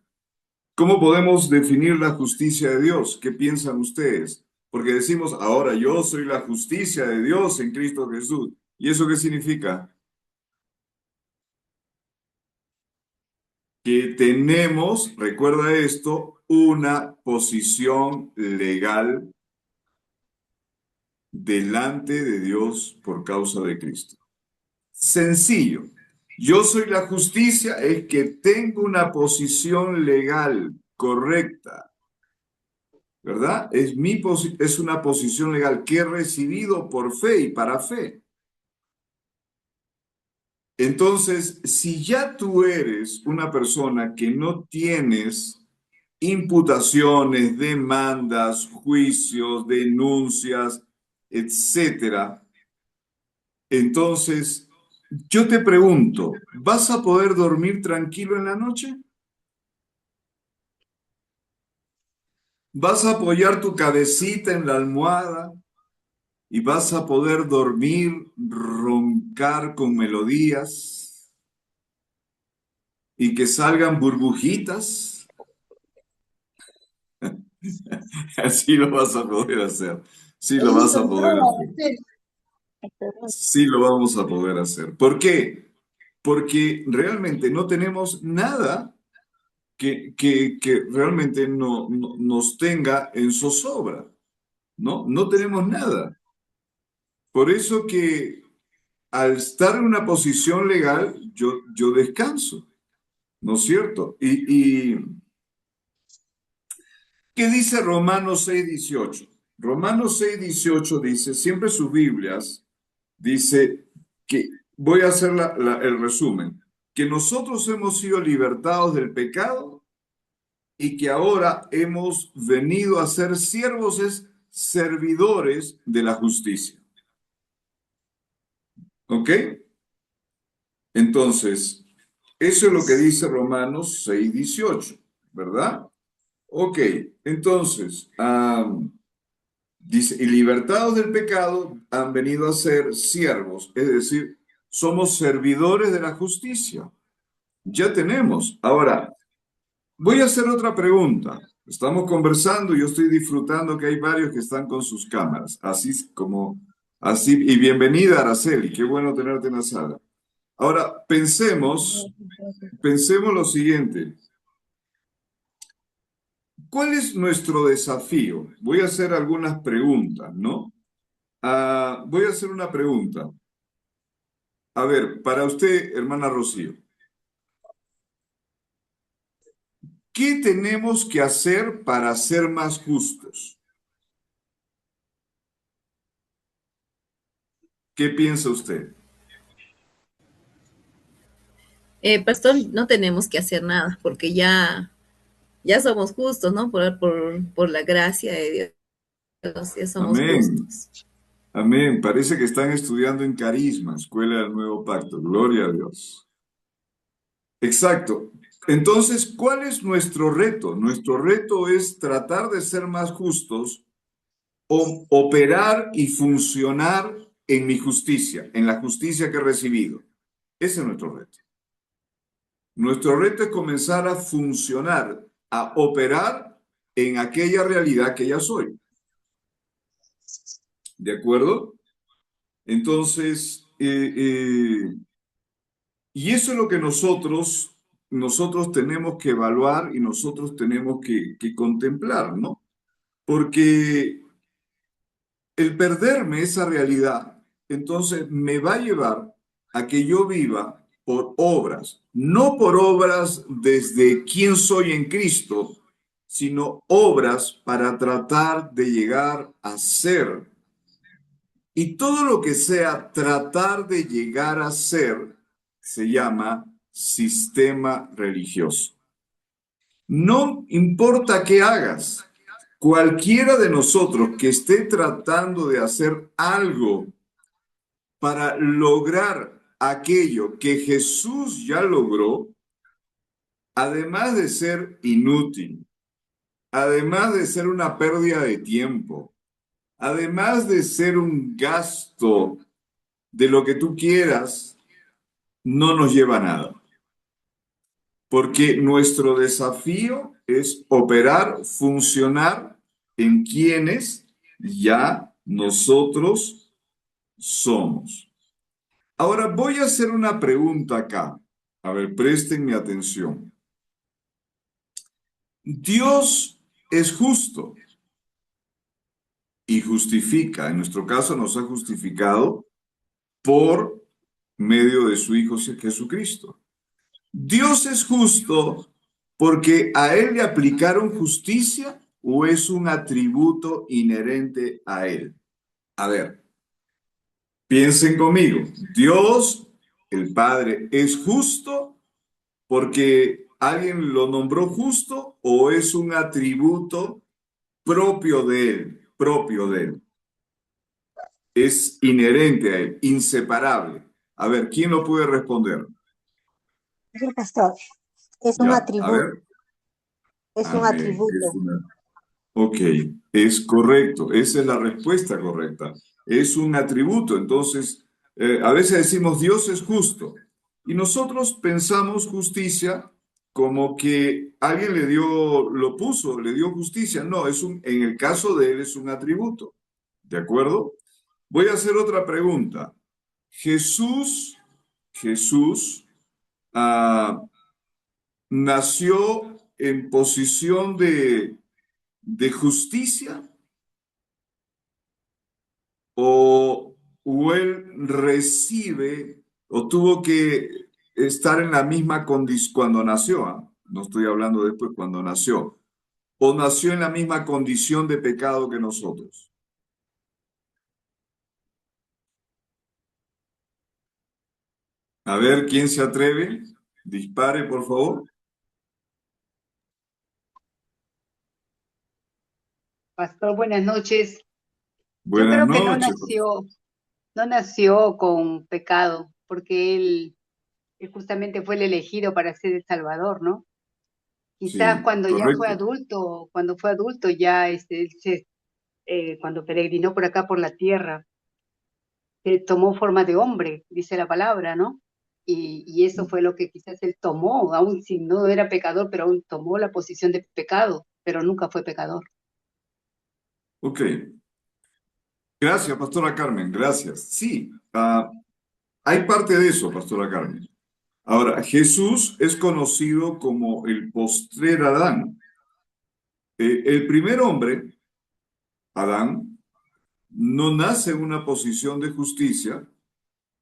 ¿Cómo podemos definir la justicia de Dios? ¿Qué piensan ustedes? Porque decimos, ahora yo soy la justicia de Dios en Cristo Jesús. ¿Y eso qué significa? Que tenemos, recuerda esto, una posición legal delante de Dios por causa de Cristo. Sencillo. Yo soy la justicia, es que tengo una posición legal correcta. ¿Verdad? Es una posición legal que he recibido por fe y para fe. Entonces, si ya tú eres una persona que no tienes imputaciones, demandas, juicios, denuncias, etcétera, entonces yo te pregunto, ¿vas a poder dormir tranquilo en la noche? ¿Vas a apoyar tu cabecita en la almohada y vas a poder dormir, roncar con melodías y que salgan burbujitas? Así lo vas a poder hacer. Sí lo vas a poder hacer. Sí lo vamos a poder hacer. ¿Por qué? Porque realmente no tenemos nada que realmente nos tenga en zozobra, ¿no? No tenemos nada. Por eso que al estar en una posición legal, yo descanso, ¿no es cierto? Y ¿qué dice Romanos 6:18? Romanos 6:18 dice, siempre sus Biblias, dice que, voy a hacer el resumen, que nosotros hemos sido libertados del pecado y que ahora hemos venido a ser siervos, es servidores de la justicia. ¿Ok? Entonces, eso es lo que dice Romanos 6:18, ¿verdad? Ok, entonces, dice, y libertados del pecado han venido a ser siervos, es decir, somos servidores de la justicia. Ya tenemos. Ahora, voy a hacer otra pregunta. Estamos conversando y yo estoy disfrutando que hay varios que están con sus cámaras. Así, y bienvenida, Araceli, qué bueno tenerte en la sala. Ahora, pensemos lo siguiente. ¿Cuál es nuestro desafío? Voy a hacer algunas preguntas, ¿no? Voy a hacer una pregunta. A ver, para usted, hermana Rocío, ¿qué tenemos que hacer para ser más justos? ¿Qué piensa usted? Pastor, no tenemos que hacer nada porque ya somos justos, ¿no? Por la gracia de Dios, ya somos Amén. justos. Amén. Parece que están estudiando en Carisma, Escuela del Nuevo Pacto. Gloria a Dios. Exacto. Entonces, ¿cuál es nuestro reto? Nuestro reto es tratar de ser más justos o operar y funcionar en mi justicia, en la justicia que he recibido. Ese es nuestro reto. Nuestro reto es comenzar a funcionar, a operar en aquella realidad que ya soy. ¿De acuerdo? Entonces, y eso es lo que nosotros tenemos que evaluar y nosotros tenemos que contemplar, ¿no? Porque el perderme esa realidad, entonces me va a llevar a que yo viva por obras, no por obras desde quién soy en Cristo, sino obras para tratar de llegar a ser. Y todo lo que sea tratar de llegar a ser se llama sistema religioso. No importa qué hagas, cualquiera de nosotros que esté tratando de hacer algo para lograr aquello que Jesús ya logró, además de ser inútil, además de ser una pérdida de tiempo, además de ser un gasto de lo que tú quieras, no nos lleva a nada. Porque nuestro desafío es operar, funcionar en quienes ya nosotros somos. Ahora voy a hacer una pregunta acá. A ver, presten atención. Dios es justo y justifica. En nuestro caso nos ha justificado por medio de su Hijo Jesucristo. ¿Dios es justo porque a Él le aplicaron justicia o es un atributo inherente a Él? A ver, piensen conmigo. ¿Dios, el Padre, es justo porque alguien lo nombró justo o es un atributo propio de Él, propio de Él? Es inherente a Él, inseparable. A ver, ¿quién lo puede responder? El pastor, es un Ya, a atributo, ver. es un Amén. atributo. Ok, es correcto, esa es la respuesta correcta. Es un atributo, entonces, a veces decimos Dios es justo y nosotros pensamos justicia como que alguien le dio justicia. No, en el caso de él es un atributo. ¿De acuerdo? Voy a hacer otra pregunta. Jesús, ah, nació en posición de justicia o él recibe o tuvo que estar en la misma condición cuando nació? No estoy hablando después, cuando nació. ¿O nació en la misma condición de pecado que nosotros? A ver, ¿quién se atreve? Dispare, por favor. Pastor, buenas noches. Yo Buenas creo que noches. no nació con pecado, porque él justamente fue el elegido para ser el Salvador, ¿no? Quizás Sí, correcto. cuando fue adulto ya cuando peregrinó por acá por la tierra, tomó forma de hombre, dice la palabra, ¿no? Y eso fue lo que quizás él tomó, aun si no era pecador, pero aún tomó la posición de pecado, pero nunca fue pecador. Ok. Gracias, Pastora Carmen. Gracias. Sí, hay parte de eso, Pastora Carmen. Ahora, Jesús es conocido como el postrer Adán. El primer hombre, Adán, no nace en una posición de justicia,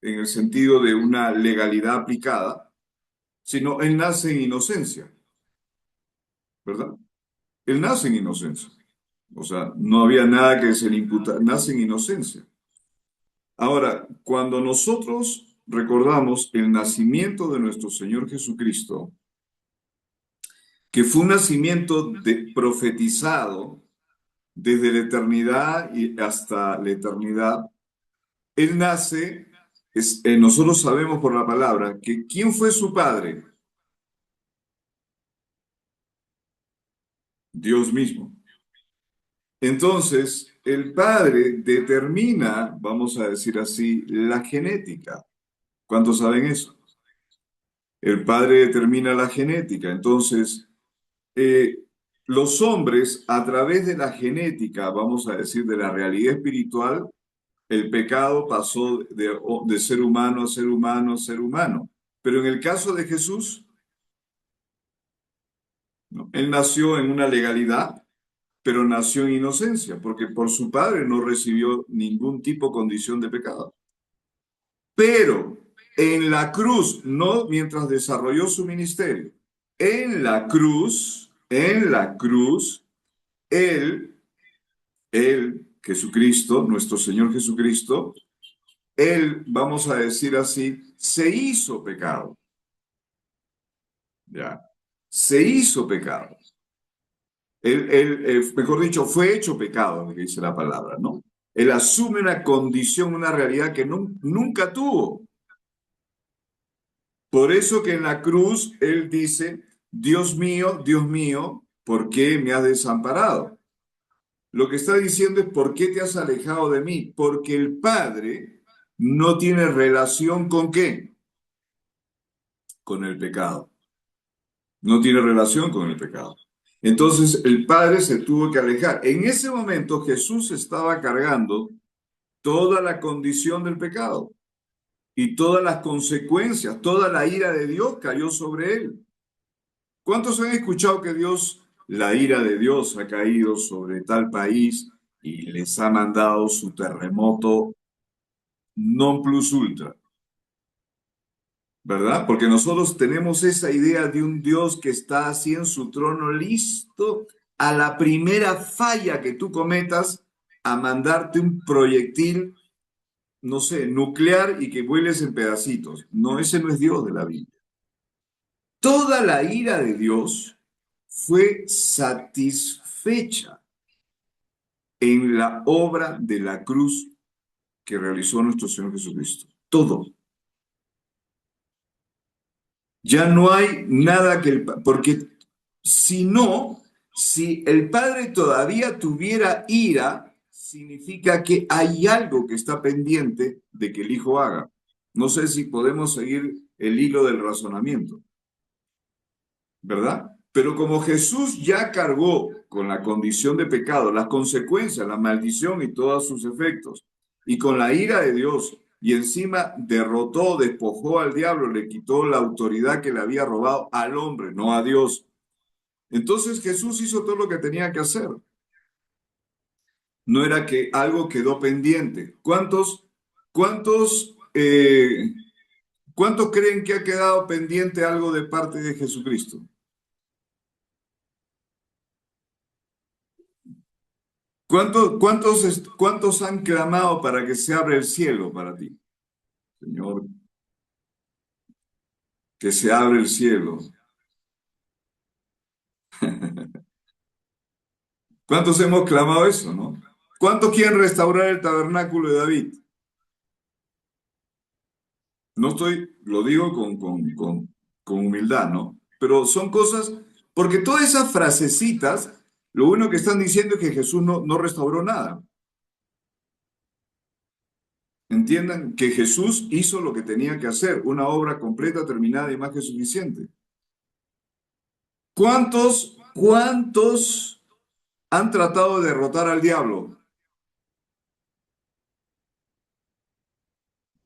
en el sentido de una legalidad aplicada, sino él nace en inocencia, ¿verdad? Él nace en inocencia. O sea, no había nada que se le imputa, nace en inocencia. Ahora, cuando nosotros recordamos el nacimiento de nuestro Señor Jesucristo, que fue un nacimiento profetizado desde la eternidad y hasta la eternidad, Él nace, nosotros sabemos por la palabra que ¿quién fue su padre? Dios mismo. Entonces, el padre determina, vamos a decir así, la genética. ¿Cuántos saben eso? El padre determina la genética. Entonces, eh, los hombres, a través de la genética, vamos a decir, de la realidad espiritual, el pecado pasó de ser humano a ser humano a ser humano. Pero en el caso de Jesús, ¿no? Él nació en una legalidad, pero nació en inocencia, porque por su padre no recibió ningún tipo, condición de pecado. Pero en la cruz, no mientras desarrolló su ministerio, en la cruz, Jesucristo, nuestro Señor Jesucristo, Él, vamos a decir así, se hizo pecado. ¿Ya? Se hizo pecado. Mejor dicho, fue hecho pecado, lo que dice la palabra, ¿no? Él asume una condición, una realidad que nunca tuvo. Por eso que en la cruz Él dice, Dios mío, ¿por qué me has desamparado? Lo que está diciendo es, ¿por qué te has alejado de mí? Porque el Padre no tiene relación con ¿qué? Con el pecado. No tiene relación con el pecado. Entonces el Padre se tuvo que alejar. En ese momento Jesús estaba cargando toda la condición del pecado y todas las consecuencias, toda la ira de Dios cayó sobre él. ¿Cuántos han escuchado que la ira de Dios ha caído sobre tal país y les ha mandado su terremoto non plus ultra? ¿Verdad? Porque nosotros tenemos esa idea de un Dios que está así en su trono, listo a la primera falla que tú cometas, a mandarte un proyectil, no sé, nuclear y que vueles en pedacitos. No, ese no es Dios de la Biblia. Toda la ira de Dios fue satisfecha en la obra de la cruz que realizó nuestro Señor Jesucristo. Todo. Ya no hay nada porque si el Padre todavía tuviera ira, significa que hay algo que está pendiente de que el Hijo haga. No sé si podemos seguir el hilo del razonamiento, ¿verdad? Pero como Jesús ya cargó con la condición de pecado, las consecuencias, la maldición y todos sus efectos, y con la ira de Dios, y encima derrotó, despojó al diablo, le quitó la autoridad que le había robado al hombre, no a Dios. Entonces Jesús hizo todo lo que tenía que hacer. No era que algo quedó pendiente. ¿Cuántos creen que ha quedado pendiente algo de parte de Jesucristo? ¿Cuántos han clamado para que se abra el cielo para ti? Señor, que se abra el cielo. ¿Cuántos hemos clamado eso, no? ¿Cuántos quieren restaurar el tabernáculo de David? No lo digo con humildad, ¿no? Pero son cosas, porque todas esas frasecitas, lo único que están diciendo es que Jesús no restauró nada. Entiendan que Jesús hizo lo que tenía que hacer, una obra completa, terminada y más que suficiente. ¿Cuántos han tratado de derrotar al diablo?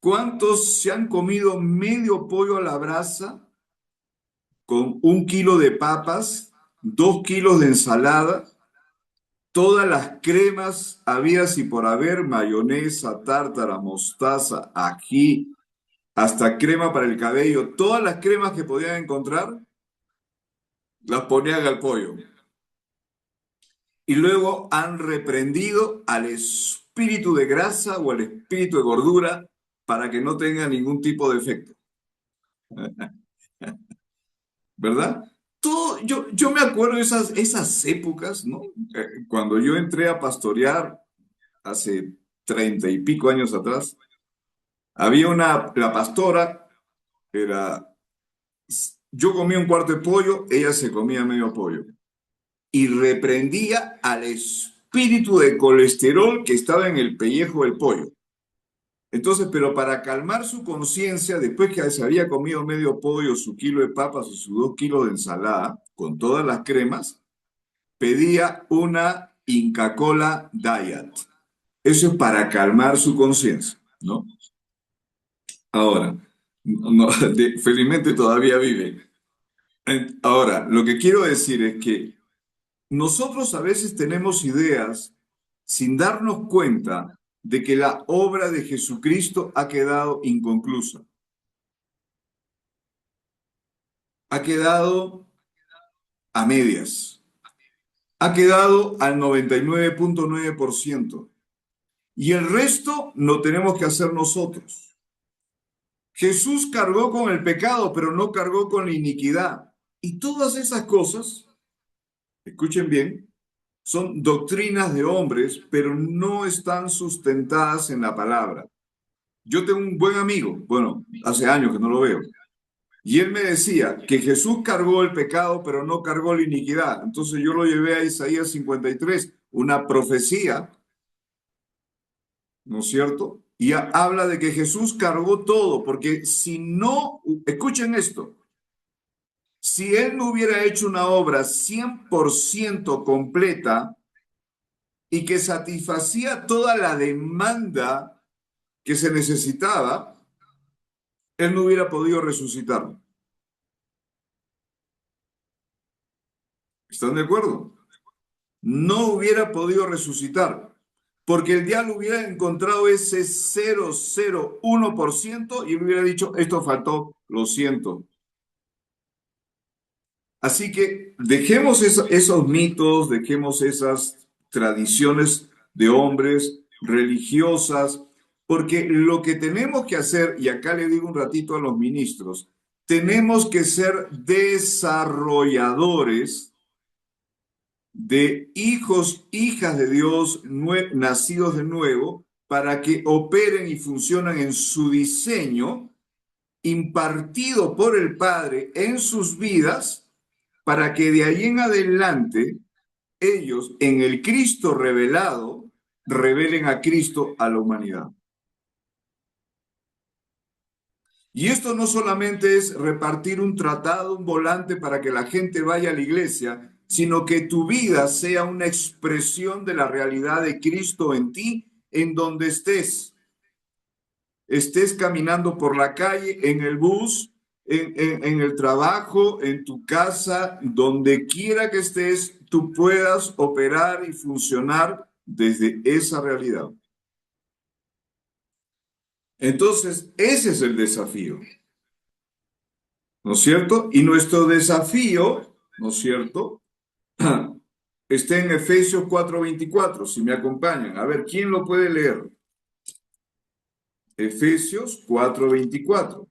¿Cuántos se han comido medio pollo a la brasa con 1 kilo de papas, 2 kilos de ensalada, todas las cremas habidas y por haber, mayonesa, tártara, mostaza, ají, hasta crema para el cabello, todas las cremas que podían encontrar, las ponían al pollo? Y luego han reprendido al espíritu de grasa o al espíritu de gordura para que no tenga ningún tipo de efecto. ¿Verdad? Yo me acuerdo de esas épocas, ¿no? Cuando yo entré a pastorear hace 30 y pico años atrás, había la pastora, yo comía un cuarto de pollo, ella se comía medio pollo, y reprendía al espíritu de colesterol que estaba en el pellejo del pollo. Entonces, pero para calmar su conciencia, después que se había comido medio pollo, su kilo de papas y sus 2 kilos de ensalada, con todas las cremas, pedía una Inca Kola Diet. Eso es para calmar su conciencia, ¿no? Ahora, felizmente todavía vive. Ahora, lo que quiero decir es que nosotros a veces tenemos ideas sin darnos cuenta de que la obra de Jesucristo ha quedado inconclusa. Ha quedado a medias. Ha quedado al 99.9%. Y el resto lo tenemos que hacer nosotros. Jesús cargó con el pecado, pero no cargó con la iniquidad. Y todas esas cosas, escuchen bien, son doctrinas de hombres, pero no están sustentadas en la palabra. Yo tengo un buen amigo, bueno, hace años que no lo veo, y él me decía que Jesús cargó el pecado, pero no cargó la iniquidad. Entonces yo lo llevé a Isaías 53, una profecía, ¿no es cierto? Y habla de que Jesús cargó todo, porque si no, escuchen esto, si él no hubiera hecho una obra 100% completa y que satisfacía toda la demanda que se necesitaba, él no hubiera podido resucitar. ¿Están de acuerdo? No hubiera podido resucitar, porque el diablo hubiera encontrado ese 0,01% y hubiera dicho, esto faltó, lo siento. Así que dejemos esos mitos, dejemos esas tradiciones de hombres religiosas, porque lo que tenemos que hacer, y acá le digo un ratito a los ministros, tenemos que ser desarrolladores de hijos, hijas de Dios, nacidos de nuevo, para que operen y funcionen en su diseño impartido por el Padre en sus vidas, para que de ahí en adelante ellos, en el Cristo revelado, revelen a Cristo a la humanidad. Y esto no solamente es repartir un tratado, un volante para que la gente vaya a la iglesia, sino que tu vida sea una expresión de la realidad de Cristo en ti, en donde estés. Estés caminando por la calle, en el bus, en el trabajo, en tu casa, donde quiera que estés, tú puedas operar y funcionar desde esa realidad. Entonces, ese es el desafío, ¿no es cierto? Y nuestro desafío, ¿no es cierto?, está en Efesios 4:24, si me acompañan. A ver, ¿quién lo puede leer? Efesios 4:24.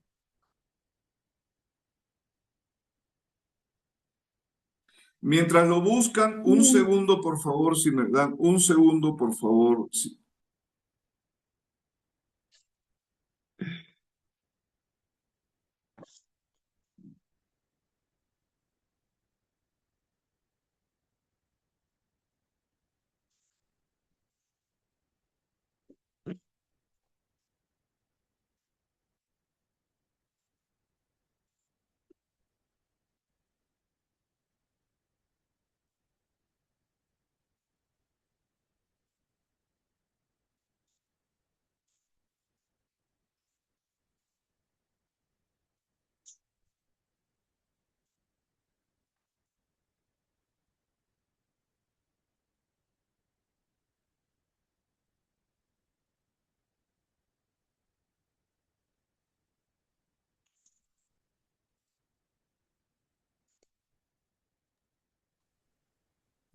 Mientras lo buscan, un segundo, por favor, si me dan un segundo, por favor. Sí.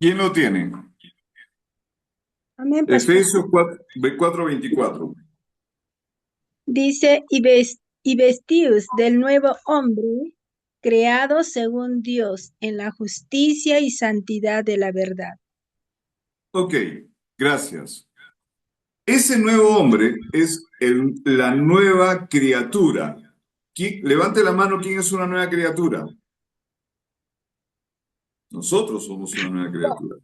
¿Quién lo tiene? Amén, pastor. Efesios 4:24. Dice, y vestíos del nuevo hombre, creado según Dios, en la justicia y santidad de la verdad. Ok, gracias. Ese nuevo hombre es la nueva criatura. Levante la mano, ¿quién es una nueva criatura? Nosotros somos una nueva criatura,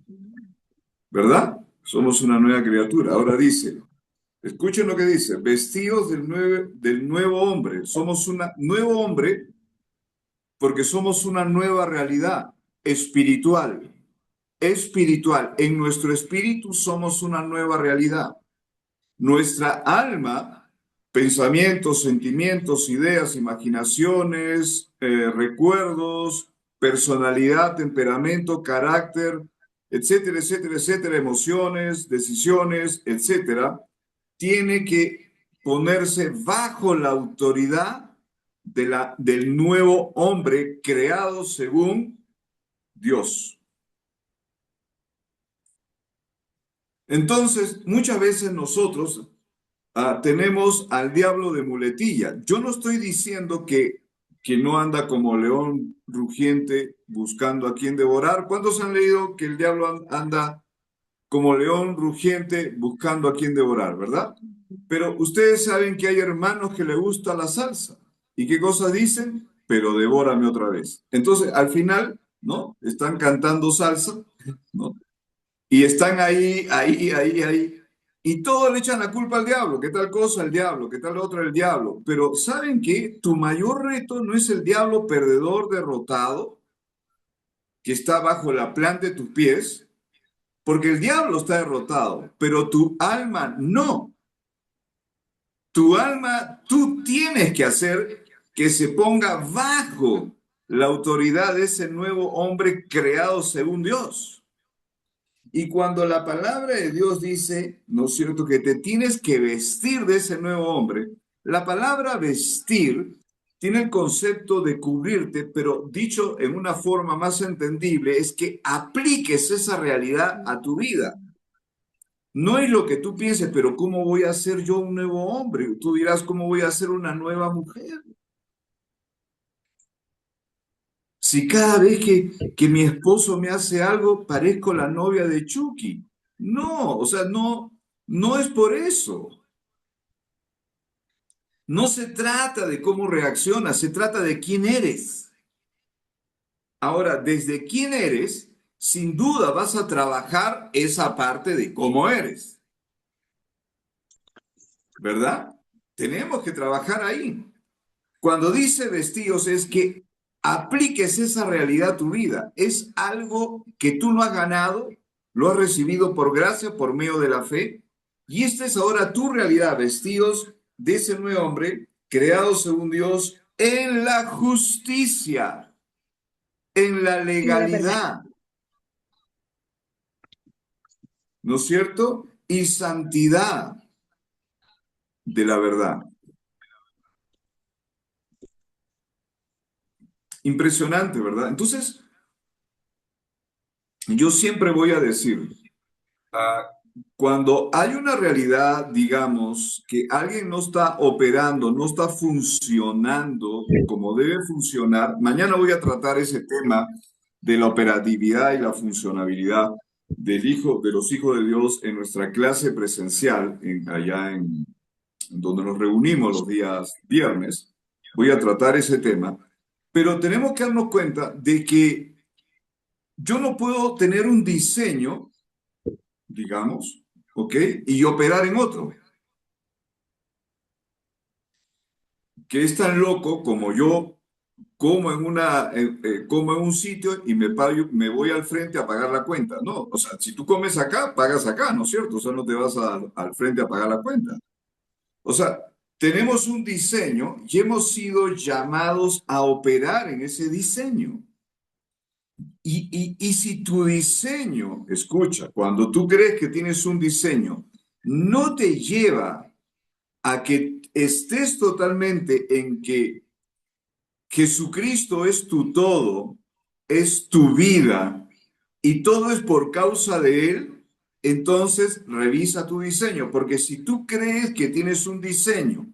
¿verdad? Somos una nueva criatura. Ahora dice, escuchen lo que dice, vestidos del nuevo hombre. Somos un nuevo hombre porque somos una nueva realidad espiritual. Espiritual. En nuestro espíritu somos una nueva realidad. Nuestra alma, pensamientos, sentimientos, ideas, imaginaciones, recuerdos, personalidad, temperamento, carácter, etcétera, etcétera, etcétera, emociones, decisiones, etcétera, tiene que ponerse bajo la autoridad del nuevo hombre creado según Dios. Entonces, muchas veces nosotros tenemos al diablo de muletilla. Yo no estoy diciendo que no anda como león rugiente buscando a quien devorar. ¿Cuántos han leído que el diablo anda como león rugiente buscando a quien devorar, verdad? Pero ustedes saben que hay hermanos que le gusta la salsa. ¿Y qué cosas dicen? Pero devórame otra vez. Entonces, al final, ¿no? Están cantando salsa, ¿no? Y están ahí. Y todos le echan la culpa al diablo. ¿Qué tal cosa el diablo? ¿Qué tal otra el diablo? Pero ¿saben qué? Tu mayor reto no es el diablo perdedor, derrotado, que está bajo la planta de tus pies, porque el diablo está derrotado, pero tu alma no. Tu alma, tú tienes que hacer que se ponga bajo la autoridad de ese nuevo hombre creado según Dios. Y cuando la palabra de Dios dice, ¿no es cierto?, que te tienes que vestir de ese nuevo hombre, la palabra vestir tiene el concepto de cubrirte, pero dicho en una forma más entendible, es que apliques esa realidad a tu vida. No es lo que tú pienses, pero ¿cómo voy a ser yo un nuevo hombre? Tú dirás, ¿cómo voy a ser una nueva mujer? Si cada vez que mi esposo me hace algo, parezco la novia de Chucky. No, o sea, no es por eso. No se trata de cómo reaccionas, se trata de quién eres. Ahora, desde quién eres, sin duda vas a trabajar esa parte de cómo eres. ¿Verdad? Tenemos que trabajar ahí. Cuando dice vestidos es que apliques esa realidad a tu vida. Es algo que tú no has ganado, lo has recibido por gracia, por medio de la fe. Y esta es ahora tu realidad, vestidos de ese nuevo hombre, creado según Dios en la justicia, en la y la verdad. legalidad, ¿no es cierto? Y santidad de la verdad. Impresionante, ¿verdad? Entonces, yo siempre voy a decir, ah, cuando hay una realidad, digamos, que alguien no está operando, no está funcionando como debe funcionar, mañana voy a tratar ese tema de la operatividad y la funcionabilidad de los hijos de Dios en nuestra clase presencial, allá en donde nos reunimos los días viernes. Voy a tratar ese tema, pero tenemos que darnos cuenta de que yo no puedo tener un diseño, digamos, ¿ok? Y operar en otro, que es tan loco como yo como como en un sitio y me voy al frente a pagar la cuenta. No, o sea, si tú comes acá, pagas acá, ¿no es cierto? O sea, no te vas al frente a pagar la cuenta. O sea, tenemos un diseño y hemos sido llamados a operar en ese diseño. Y si tu diseño, escucha, cuando tú crees que tienes un diseño, no te lleva a que estés totalmente en que Jesucristo es tu todo, es tu vida y todo es por causa de Él, entonces revisa tu diseño, porque si tú crees que tienes un diseño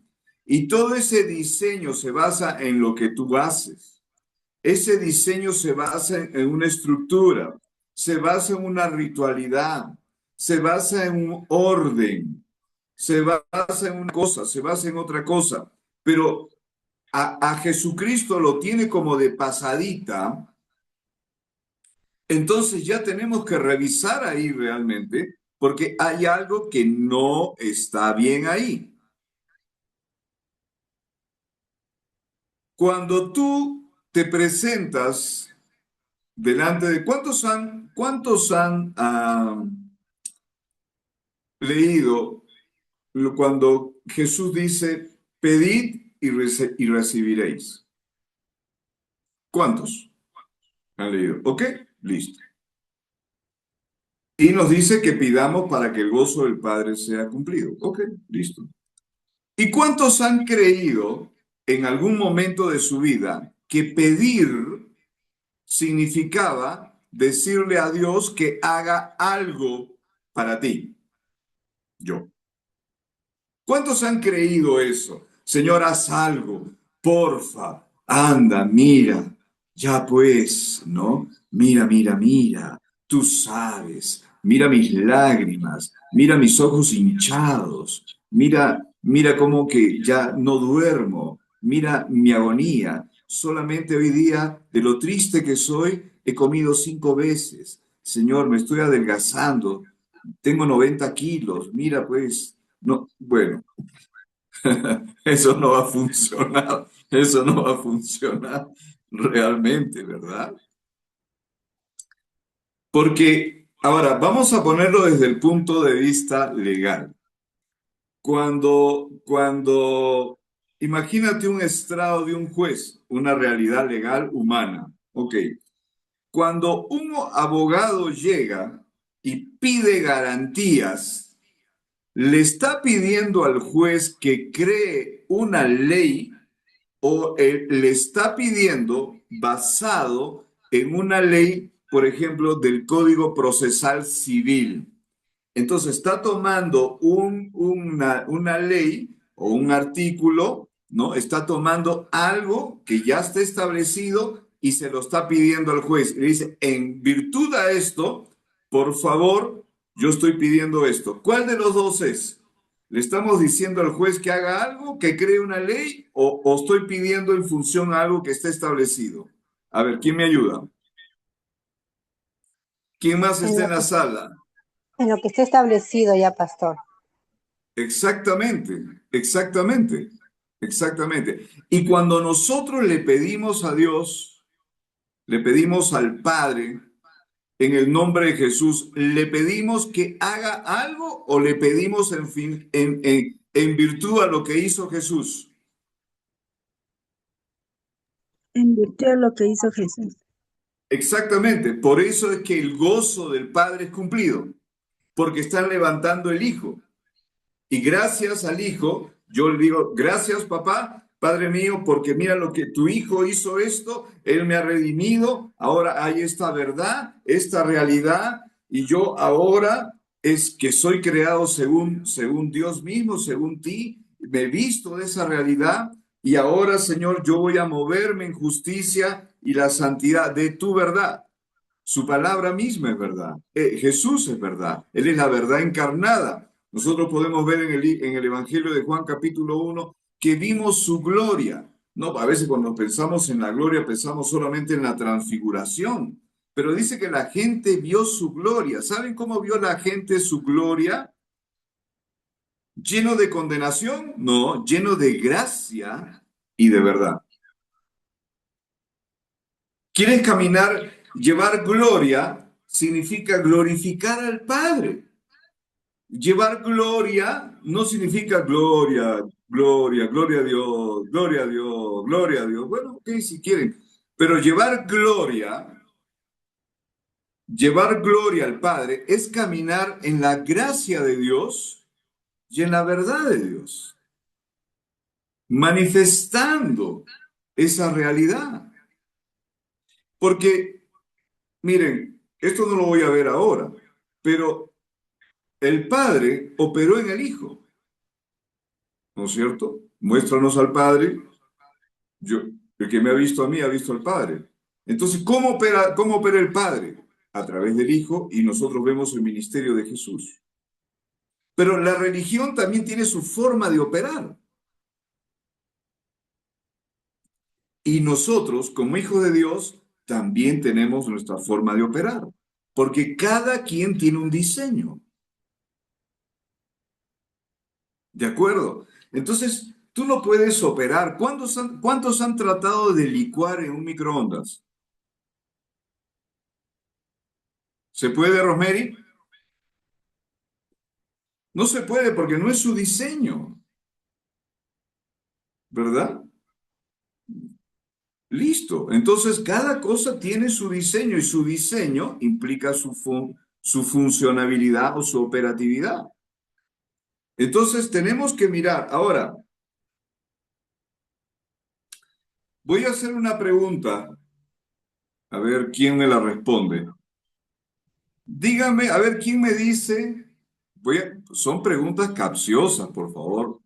y todo ese diseño se basa en lo que tú haces, ese diseño se basa en una estructura, se basa en una ritualidad, se basa en un orden, se basa en una cosa, se basa en otra cosa, pero a Jesucristo lo tiene como de pasadita, entonces ya tenemos que revisar ahí realmente, porque hay algo que no está bien ahí. Cuando tú te presentas delante de cuántos han leído cuando Jesús dice, pedid y recibiréis? ¿Cuántos han leído? ¿Ok? Listo. Y nos dice que pidamos para que el gozo del Padre sea cumplido. Ok, listo. ¿Y cuántos han creído en algún momento de su vida que pedir significaba decirle a Dios que haga algo para ti? Yo. ¿Cuántos han creído eso? Señor, haz algo, porfa, anda, mira, ya pues, ¿no? Mira, mira, mira, tú sabes, mira mis lágrimas, mira mis ojos hinchados, mira, mira cómo que ya no duermo, mira mi agonía. Solamente hoy día, de lo triste que soy, he comido 5 veces. Señor, me estoy adelgazando, tengo 90 kilos, mira pues. No, bueno, eso no va a funcionar, eso no va a funcionar realmente, ¿verdad? Porque, ahora, vamos a ponerlo desde el punto de vista legal. Imagínate un estrado de un juez, una realidad legal humana. Ok, cuando un abogado llega y pide garantías, le está pidiendo al juez que cree una ley o le está pidiendo basado en una ley, por ejemplo, del Código Procesal Civil. Entonces está tomando una ley o un artículo, ¿no? Está tomando algo que ya está establecido y se lo está pidiendo al juez. Y le dice, en virtud a esto, por favor, yo estoy pidiendo esto. ¿Cuál de los dos es? ¿Le estamos diciendo al juez que haga algo, que cree una ley, o estoy pidiendo en función a algo que está establecido? A ver, ¿quién me ayuda? ¿Quién más está en la sala? En lo que está establecido ya, pastor. Exactamente, exactamente, exactamente. Y cuando nosotros le pedimos a Dios, le pedimos al Padre, en el nombre de Jesús, ¿le pedimos que haga algo o le pedimos en virtud a lo que hizo Jesús? En virtud de lo que hizo Jesús. Exactamente, por eso es que el gozo del Padre es cumplido, porque están levantando el Hijo. Y gracias al Hijo, yo le digo, gracias papá, Padre mío, porque mira lo que tu Hijo hizo esto, Él me ha redimido, ahora hay esta verdad, esta realidad, y yo ahora es que soy creado según Dios mismo, según ti, me he visto de esa realidad, y ahora, Señor, yo voy a moverme en justicia y la santidad de tu verdad. Su palabra misma es verdad. Jesús es verdad. Él es la verdad encarnada. Nosotros podemos ver en el Evangelio de Juan capítulo 1 que vimos su gloria. No, a veces cuando pensamos en la gloria pensamos solamente en la transfiguración, pero dice que la gente vio su gloria. ¿Saben cómo vio la gente su gloria? ¿Lleno de condenación? No, lleno de gracia y de verdad. ¿Quieres caminar, llevar gloria? Significa glorificar al Padre. Llevar gloria no significa gloria, gloria, gloria a Dios, gloria a Dios, gloria a Dios. Bueno, ok, si quieren, pero llevar gloria al Padre es caminar en la gracia de Dios y en la verdad de Dios, manifestando esa realidad. Porque, miren, esto no lo voy a ver ahora, pero el Padre operó en el Hijo, ¿no es cierto? Muéstranos al Padre. Yo, el que me ha visto a mí ha visto al Padre. Entonces, cómo opera el Padre? A través del Hijo, y nosotros vemos el ministerio de Jesús. Pero la religión también tiene su forma de operar. Y nosotros, como hijos de Dios, también tenemos nuestra forma de operar. Porque cada quien tiene un diseño. ¿De acuerdo? Entonces, tú no puedes operar. ¿Cuántos han tratado de licuar en un microondas? ¿Se puede, Rosemary? No se puede porque no es su diseño, ¿verdad? Listo. Entonces, cada cosa tiene su diseño y su diseño implica su funcionabilidad o su operatividad. Entonces, tenemos que mirar. Ahora, voy a hacer una pregunta, a ver quién me la responde. Dígame, a ver quién me dice. Son preguntas capciosas, por favor.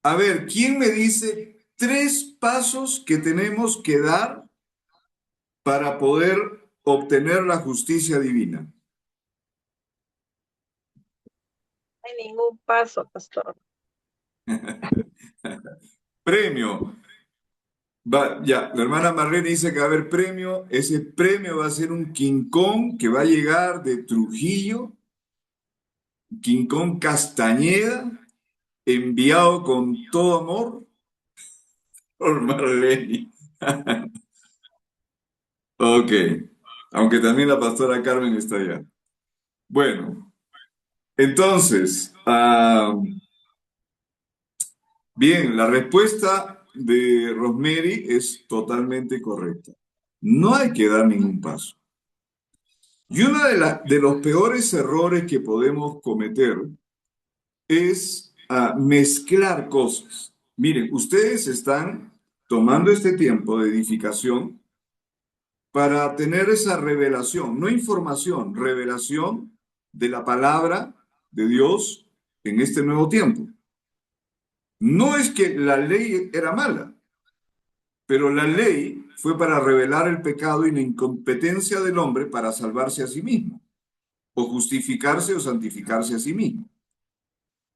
A ver, ¿quién me dice 3 pasos que tenemos que dar para poder obtener la justicia divina? No hay ningún paso, pastor. Premio. Ya, la hermana Marlene dice que va a haber premio. Ese premio va a ser un King Kong que va a llegar de Trujillo, King Kong Castañeda, enviado con todo amor por Marlene. Ok, aunque también la pastora Carmen está allá. Bueno, entonces, bien, la respuesta de Rosemary es totalmente correcta. No hay que dar ningún paso. Y uno de los peores errores que podemos cometer es mezclar cosas. Miren, ustedes están tomando este tiempo de edificación para tener esa revelación, no información, revelación de la palabra de Dios en este nuevo tiempo. No es que la ley era mala, pero la ley fue para revelar el pecado y la incompetencia del hombre para salvarse a sí mismo, o justificarse o santificarse a sí mismo.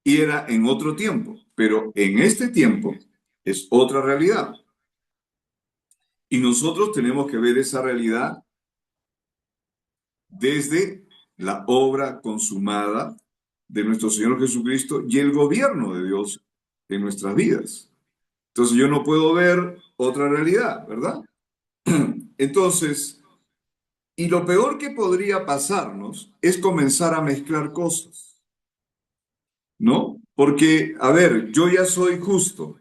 Y era en otro tiempo, pero en este tiempo es otra realidad. Y nosotros tenemos que ver esa realidad desde la obra consumada de nuestro Señor Jesucristo y el gobierno de Dios en nuestras vidas. Entonces yo no puedo ver otra realidad, ¿verdad? Entonces, y lo peor que podría pasarnos es comenzar a mezclar cosas, ¿no? Porque, a ver, yo ya soy justo,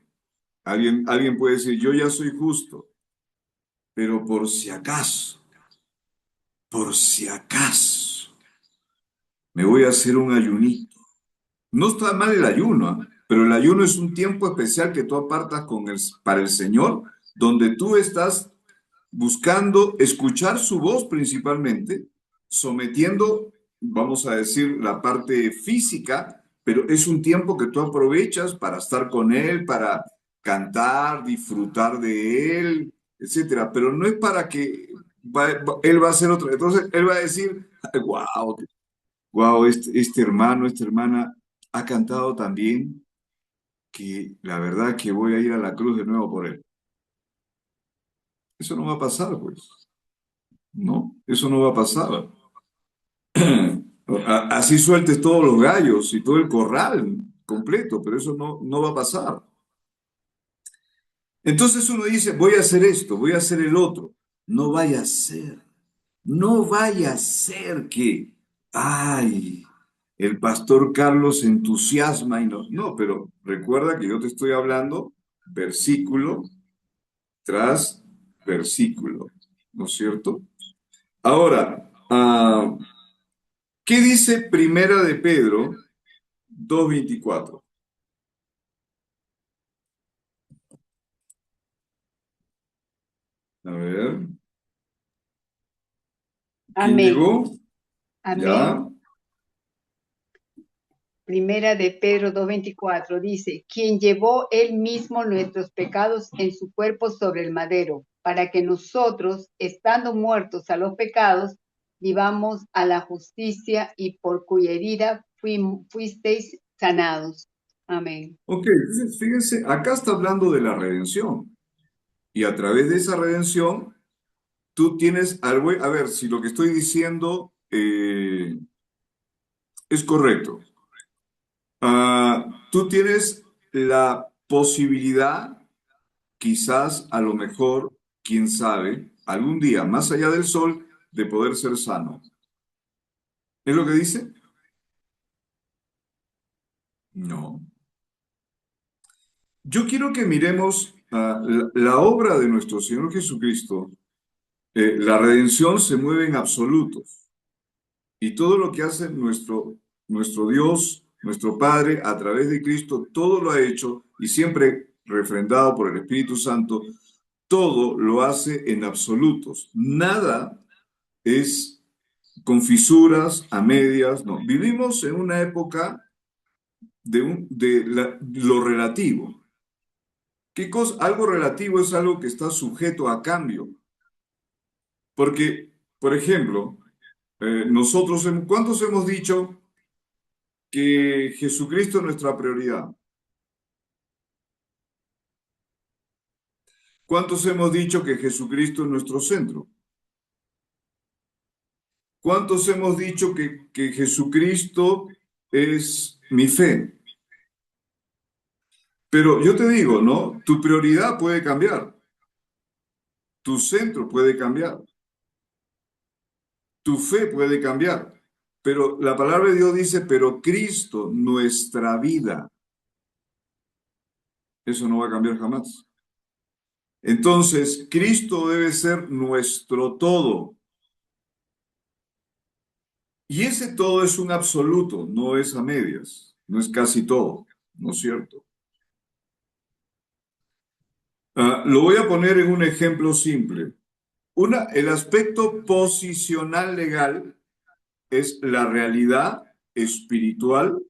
Alguien puede decir, yo ya soy justo, pero por si acaso, me voy a hacer un ayunito. No está mal el ayuno, ¿ah? Pero el ayuno es un tiempo especial que tú apartas para el Señor, donde tú estás buscando escuchar su voz principalmente, sometiendo, vamos a decir, la parte física, pero es un tiempo que tú aprovechas para estar con Él, para cantar, disfrutar de Él, etcétera. Pero no es para que Él va a hacer otro. Entonces, Él va a decir, wow, wow, este hermano, esta hermana ha cantado tan bien que la verdad que voy a ir a la cruz de nuevo por Él. Eso no va a pasar, pues. No, eso no va a pasar. Así sueltes todos los gallos y todo el corral completo, pero eso no va a pasar. Entonces uno dice, voy a hacer esto, voy a hacer el otro. No vaya a ser, no vaya a ser que, ay, el pastor Carlos se entusiasma y no. No, pero recuerda que yo te estoy hablando versículo tras versículo, ¿no es cierto? Ahora, ¿qué dice Primera de Pedro 2:24? A ver, ¿quién Amén. llegó? Amén. Ya. Primera de Pedro 2:24 dice, quien llevó él mismo nuestros pecados en su cuerpo sobre el madero, para que nosotros, estando muertos a los pecados, vivamos a la justicia y por cuya herida fuisteis sanados. Amén. Ok, fíjense, acá está hablando de la redención. Y a través de esa redención, tú tienes algo. A ver, si lo que estoy diciendo es correcto. Tú tienes la posibilidad, quizás, a lo mejor, quién sabe, algún día, más allá del sol, de poder ser sano. ¿Es lo que dice? No. Yo quiero que miremos la obra de nuestro Señor Jesucristo. La redención se mueve en absolutos y todo lo que hace nuestro Dios, nuestro Padre, a través de Cristo, todo lo ha hecho y siempre refrendado por el Espíritu Santo, todo lo hace en absolutos. Nada es con fisuras, a medias, no. Vivimos en una época de lo relativo. ¿Qué cosa? Algo relativo es algo que está sujeto a cambio. Porque, por ejemplo, ¿cuántos hemos dicho que Jesucristo es nuestra prioridad? ¿Cuántos hemos dicho que Jesucristo es nuestro centro? ¿Cuántos hemos dicho que Jesucristo es mi fe? Pero yo te digo, ¿no? Tu prioridad puede cambiar, tu centro puede cambiar, tu fe puede cambiar. Pero la palabra de Dios dice, pero Cristo, nuestra vida. Eso no va a cambiar jamás. Entonces, Cristo debe ser nuestro todo. Y ese todo es un absoluto, no es a medias, no es casi todo, ¿no es cierto? Lo voy a poner en un ejemplo simple. El aspecto posicional legal es la realidad espiritual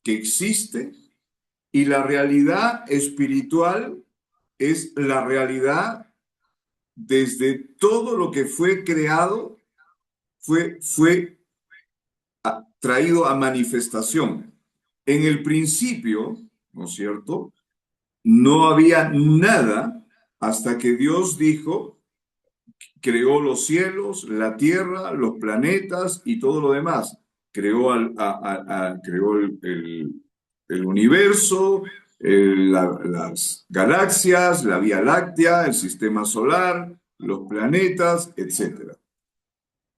que existe y la realidad espiritual es la realidad desde todo lo que fue creado, fue traído a manifestación. En el principio, ¿no es cierto? No había nada hasta que Dios dijo, creó los cielos, la tierra, los planetas y todo lo demás. Creó, creó el universo, las galaxias, la Vía Láctea, el sistema solar, los planetas, etc.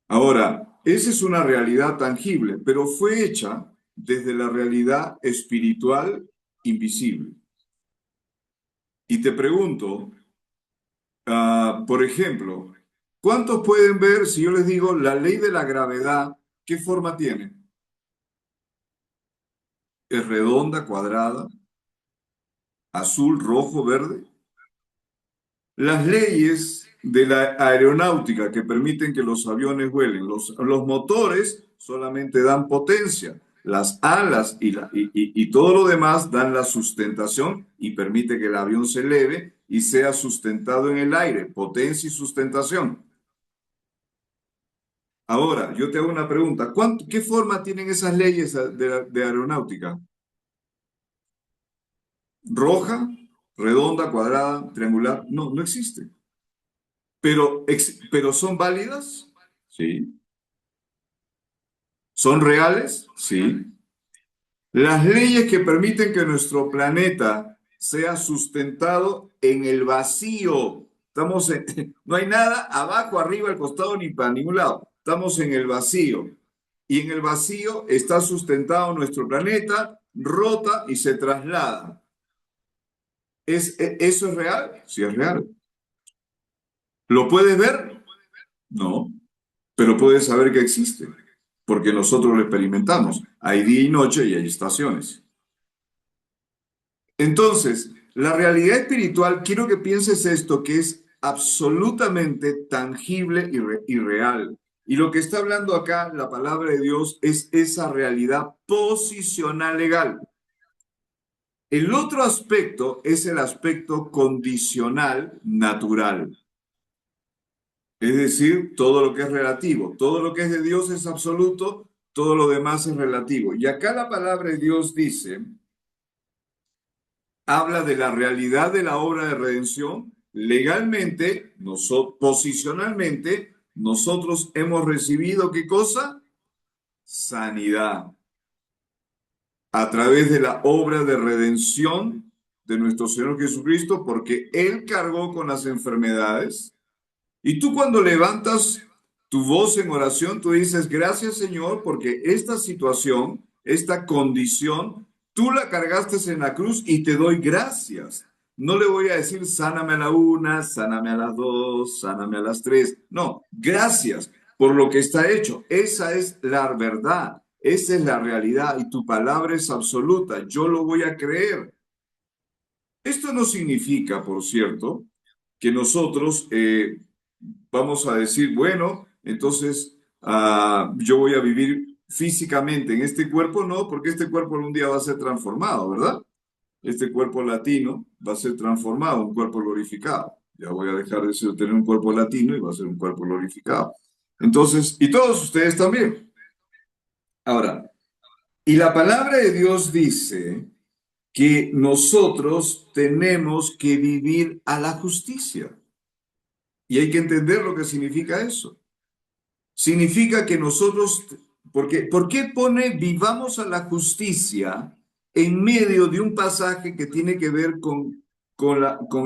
Ahora, esa es una realidad tangible, pero fue hecha desde la realidad espiritual invisible. Y te pregunto, por ejemplo, ¿cuántos pueden ver si yo les digo la ley de la gravedad, qué forma tiene? ¿Es redonda, cuadrada, azul, rojo, verde? Las leyes de la aeronáutica que permiten que los aviones vuelen, los motores solamente dan potencia, las alas y todo lo demás dan la sustentación y permite que el avión se eleve y sea sustentado en el aire, potencia y sustentación. Ahora, yo te hago una pregunta, ¿qué forma tienen esas leyes de aeronáutica? ¿Roja, redonda, cuadrada, triangular? No, no existe. Pero ¿son válidas? Sí. ¿Son reales? Sí. Las leyes que permiten que nuestro planeta sea sustentado en el vacío. No hay nada abajo, arriba, al costado, ni para ningún lado. Estamos en el vacío. Y en el vacío está sustentado nuestro planeta, rota y se traslada. ¿Eso es real? Sí, es real. ¿Lo puedes ver? No. Pero puedes saber que existe, porque nosotros lo experimentamos. Hay día y noche y hay estaciones. Entonces, la realidad espiritual, quiero que pienses esto, que es absolutamente tangible y real. Y lo que está hablando acá la palabra de Dios es esa realidad posicional legal. El otro aspecto es el aspecto condicional natural. Es decir, todo lo que es relativo, todo lo que es de Dios es absoluto, todo lo demás es relativo. Y acá la palabra de Dios dice, habla de la realidad de la obra de redención. Legalmente, posicionalmente, nosotros hemos recibido ¿qué cosa? Sanidad. A través de la obra de redención de nuestro Señor Jesucristo, porque Él cargó con las enfermedades. Y tú cuando levantas tu voz en oración, tú dices, gracias Señor, porque esta situación, esta condición, tú la cargaste en la cruz y te doy gracias. No le voy a decir, sáname a la 1, sáname a las 2, sáname a las 3. No, gracias por lo que está hecho. Esa es la verdad, esa es la realidad y tu palabra es absoluta. Yo lo voy a creer. Esto no significa, por cierto, que nosotros vamos a decir, bueno, entonces yo voy a vivir físicamente en este cuerpo, no, porque este cuerpo algún día va a ser transformado, ¿verdad? Este cuerpo latino va a ser transformado, un cuerpo glorificado. Ya voy a dejar de tener un cuerpo latino y va a ser un cuerpo glorificado. Entonces, y todos ustedes también. Ahora, y la palabra de Dios dice que nosotros tenemos que vivir a la justicia. Y hay que entender lo que significa eso. Significa que nosotros, ¿por qué pone vivamos a la justicia en medio de un pasaje que tiene que ver con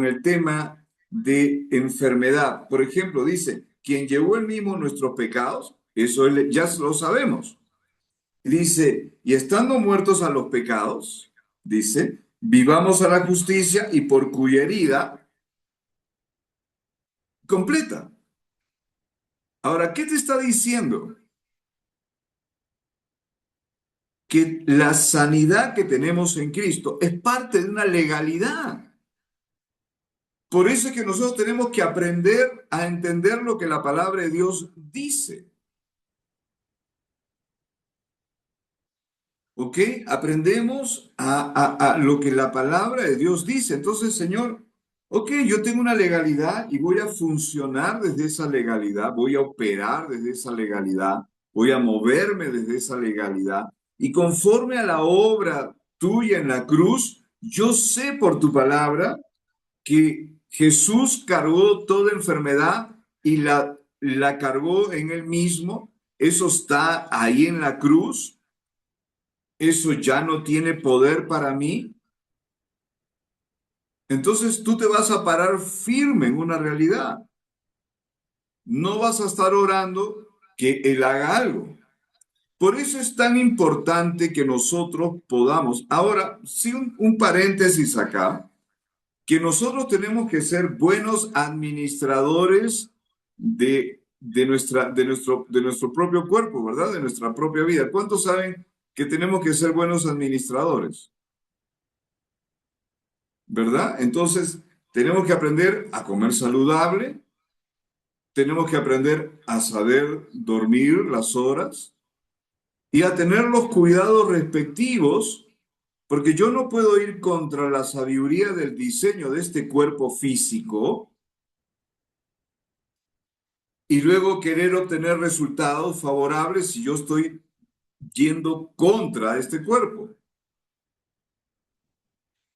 el tema de enfermedad? Por ejemplo, dice, quien llevó él mismo nuestros pecados, eso ya lo sabemos. Dice, y estando muertos a los pecados, dice, vivamos a la justicia y por cuya herida completa. Ahora, ¿qué te está diciendo? Que la sanidad que tenemos en Cristo es parte de una legalidad. Por eso es que nosotros tenemos que aprender a entender lo que la palabra de Dios dice. ¿Ok? Aprendemos a lo que la palabra de Dios dice. Entonces, Señor, ok, yo tengo una legalidad y voy a funcionar desde esa legalidad, voy a operar desde esa legalidad, voy a moverme desde esa legalidad. Y conforme a la obra tuya en la cruz, yo sé por tu palabra que Jesús cargó toda enfermedad y la cargó en él mismo. Eso está ahí en la cruz. Eso ya no tiene poder para mí. Entonces tú te vas a parar firme en una realidad. No vas a estar orando que Él haga algo. Por eso es tan importante que nosotros podamos. Ahora, sí, un paréntesis acá. que nosotros tenemos que ser buenos administradores de nuestro propio cuerpo, ¿verdad? De nuestra propia vida. ¿Cuántos saben que tenemos que ser buenos administradores? ¿Verdad? Entonces, tenemos que aprender a comer saludable, tenemos que aprender a saber dormir las horas y a tener los cuidados respectivos, porque yo no puedo ir contra la sabiduría del diseño de este cuerpo físico y luego querer obtener resultados favorables si yo estoy yendo contra este cuerpo.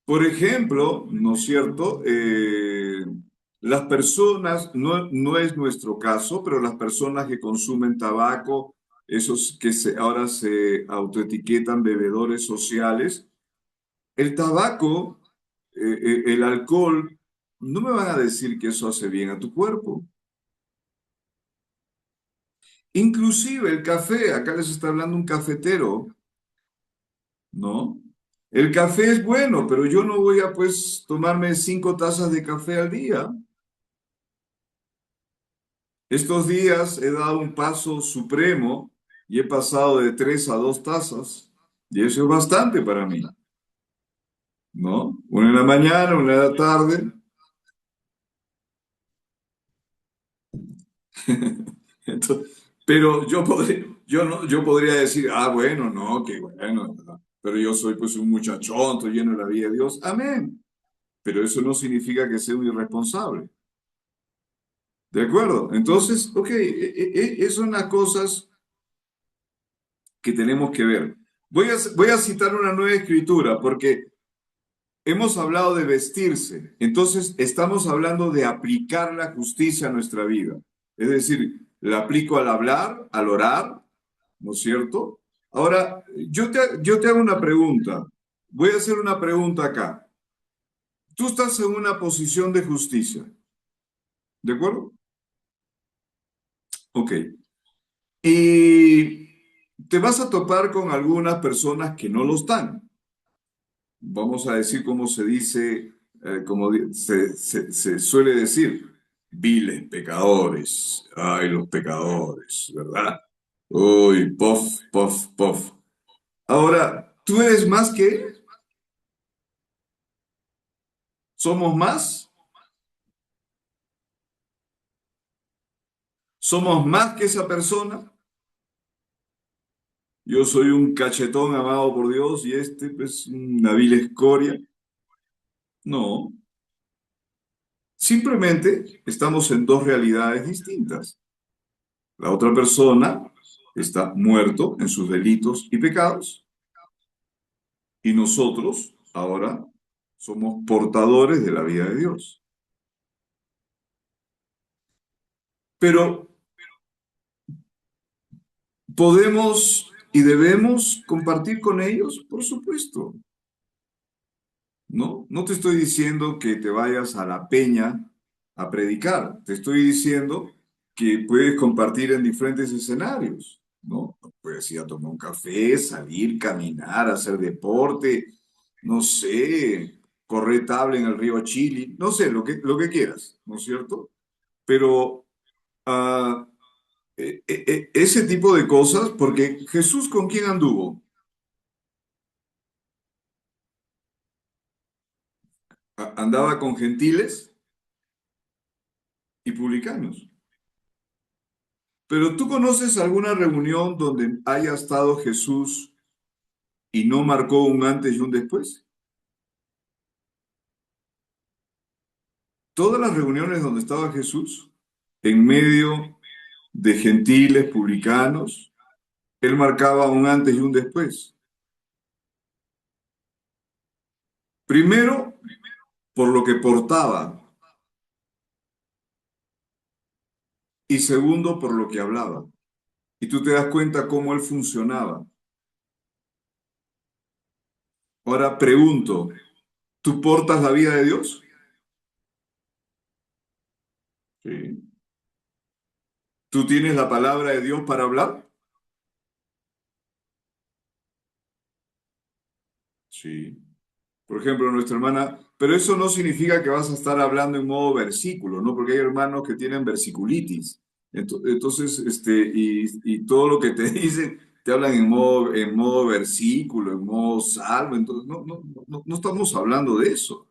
Por ejemplo, ¿no es cierto? Las personas, no es nuestro caso, pero las personas que consumen tabaco, esos que ahora se autoetiquetan bebedores sociales, el tabaco, el alcohol, no me van a decir que eso hace bien a tu cuerpo. Inclusive el café, acá les está hablando un cafetero, ¿no? El café es bueno, pero yo no voy a pues tomarme 5 tazas de café al día. Estos días he dado un paso supremo y he pasado de 3 a 2 tazas y eso es bastante para mí, ¿no? Una en la mañana, una en la tarde. Pero yo podría decir, ah, bueno, no, qué bueno, ¿verdad? Pero yo soy pues un muchachón, estoy lleno de la vida de Dios. Amén. Pero eso no significa que sea un irresponsable. ¿De acuerdo? Entonces, ok, esas son las cosas que tenemos que ver. Voy a citar una nueva escritura porque hemos hablado de vestirse. Entonces, estamos hablando de aplicar la justicia a nuestra vida. Es decir, la aplico al hablar, al orar, ¿no es cierto? Ahora, yo te hago una pregunta. Voy a hacer una pregunta acá. Tú estás en una posición de justicia, ¿de acuerdo? Ok. Y te vas a topar con algunas personas que no lo están. Vamos a decir como se dice, se suele decir, viles pecadores. Ay, los pecadores, ¿verdad? Uy, pof, pof, pof. Ahora, ¿tú eres más que? ¿Somos más? ¿Somos más que esa persona? Yo soy un cachetón amado por Dios y este, pues, una vil escoria. No, simplemente estamos en dos realidades distintas. La otra persona está muerto en sus delitos y pecados y nosotros ahora somos portadores de la vida de Dios. Pero podemos y debemos compartir con ellos, por supuesto. No, no te estoy diciendo que te vayas a la peña a predicar. Te estoy diciendo que puedes compartir en diferentes escenarios, ¿no? Puedes ir a tomar un café, salir, caminar, hacer deporte, no sé, correr tabla en el río Chili, no sé, lo que quieras, ¿no es cierto? Pero ah, ese tipo de cosas, porque Jesús, ¿con quién anduvo? Andaba con gentiles y publicanos. Pero ¿tú conoces alguna reunión donde haya estado Jesús y no marcó un antes y un después? Todas las reuniones donde estaba Jesús, en medio de gentiles, publicanos, él marcaba un antes y un después. Primero, por lo que portaba, y segundo, por lo que hablaba. Y tú te das cuenta cómo él funcionaba. Ahora pregunto, ¿tú portas la vida de Dios? Sí. ¿Tú tienes la palabra de Dios para hablar? Sí. Por ejemplo, nuestra hermana pero eso no significa que vas a estar hablando en modo versículo, ¿no? Porque hay hermanos que tienen versiculitis. Entonces, y todo lo que te dicen, te hablan en modo versículo, en modo salmo. Entonces, no estamos hablando de eso,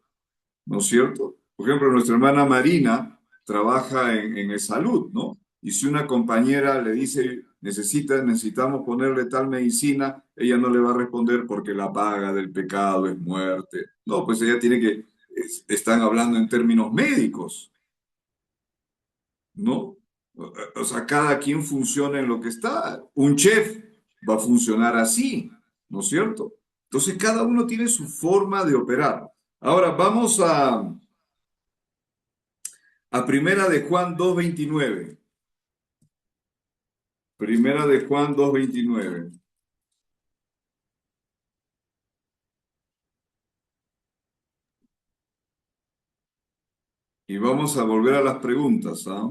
¿no es cierto? Por ejemplo, nuestra hermana Marina trabaja en el salud, ¿no? Y si una compañera le dice, necesitamos ponerle tal medicina, ella no le va a responder porque la paga del pecado es muerte. No, pues ella tiene que, están hablando en términos médicos, ¿no? O sea, cada quien funciona en lo que está. Un chef va a funcionar así, ¿no es cierto? Entonces, cada uno tiene su forma de operar. Ahora, vamos a Primera de Juan 2:29. Primera de Juan 2:29. Y vamos a volver a las preguntas, ¿ah?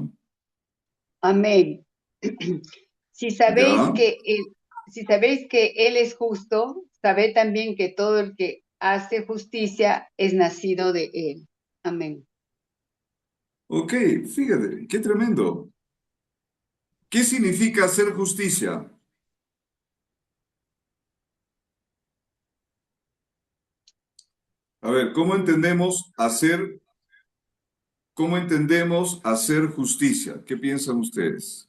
Amén. Si sabéis ¿Ya? si sabéis que Él es justo, sabed también que todo el que hace justicia es nacido de Él. Amén. Ok, fíjate, qué tremendo. ¿Qué significa hacer justicia? A ver, cómo entendemos hacer justicia? ¿Qué piensan ustedes?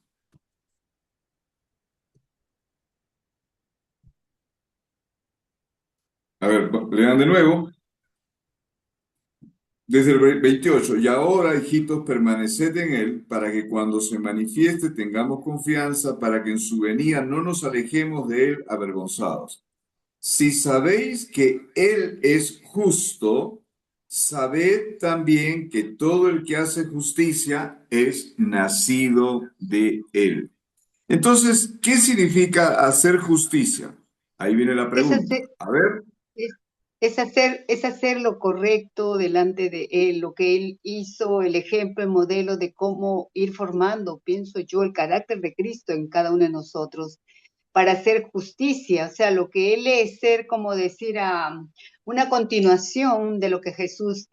A ver, lean de nuevo. Desde el 28, y ahora, hijitos, permaneced en Él, para que cuando se manifieste tengamos confianza, para que en su venida no nos alejemos de Él avergonzados. Si sabéis que Él es justo, sabed también que todo el que hace justicia es nacido de Él. Entonces, ¿qué significa hacer justicia? Ahí viene la Es pregunta. hacer, A ver, es, es hacer lo correcto delante de Él, lo que Él hizo, el ejemplo, el modelo de cómo ir formando, pienso yo, el carácter de Cristo en cada uno de nosotros para hacer justicia, o sea, lo que Él es, ser como decir una continuación de lo que Jesús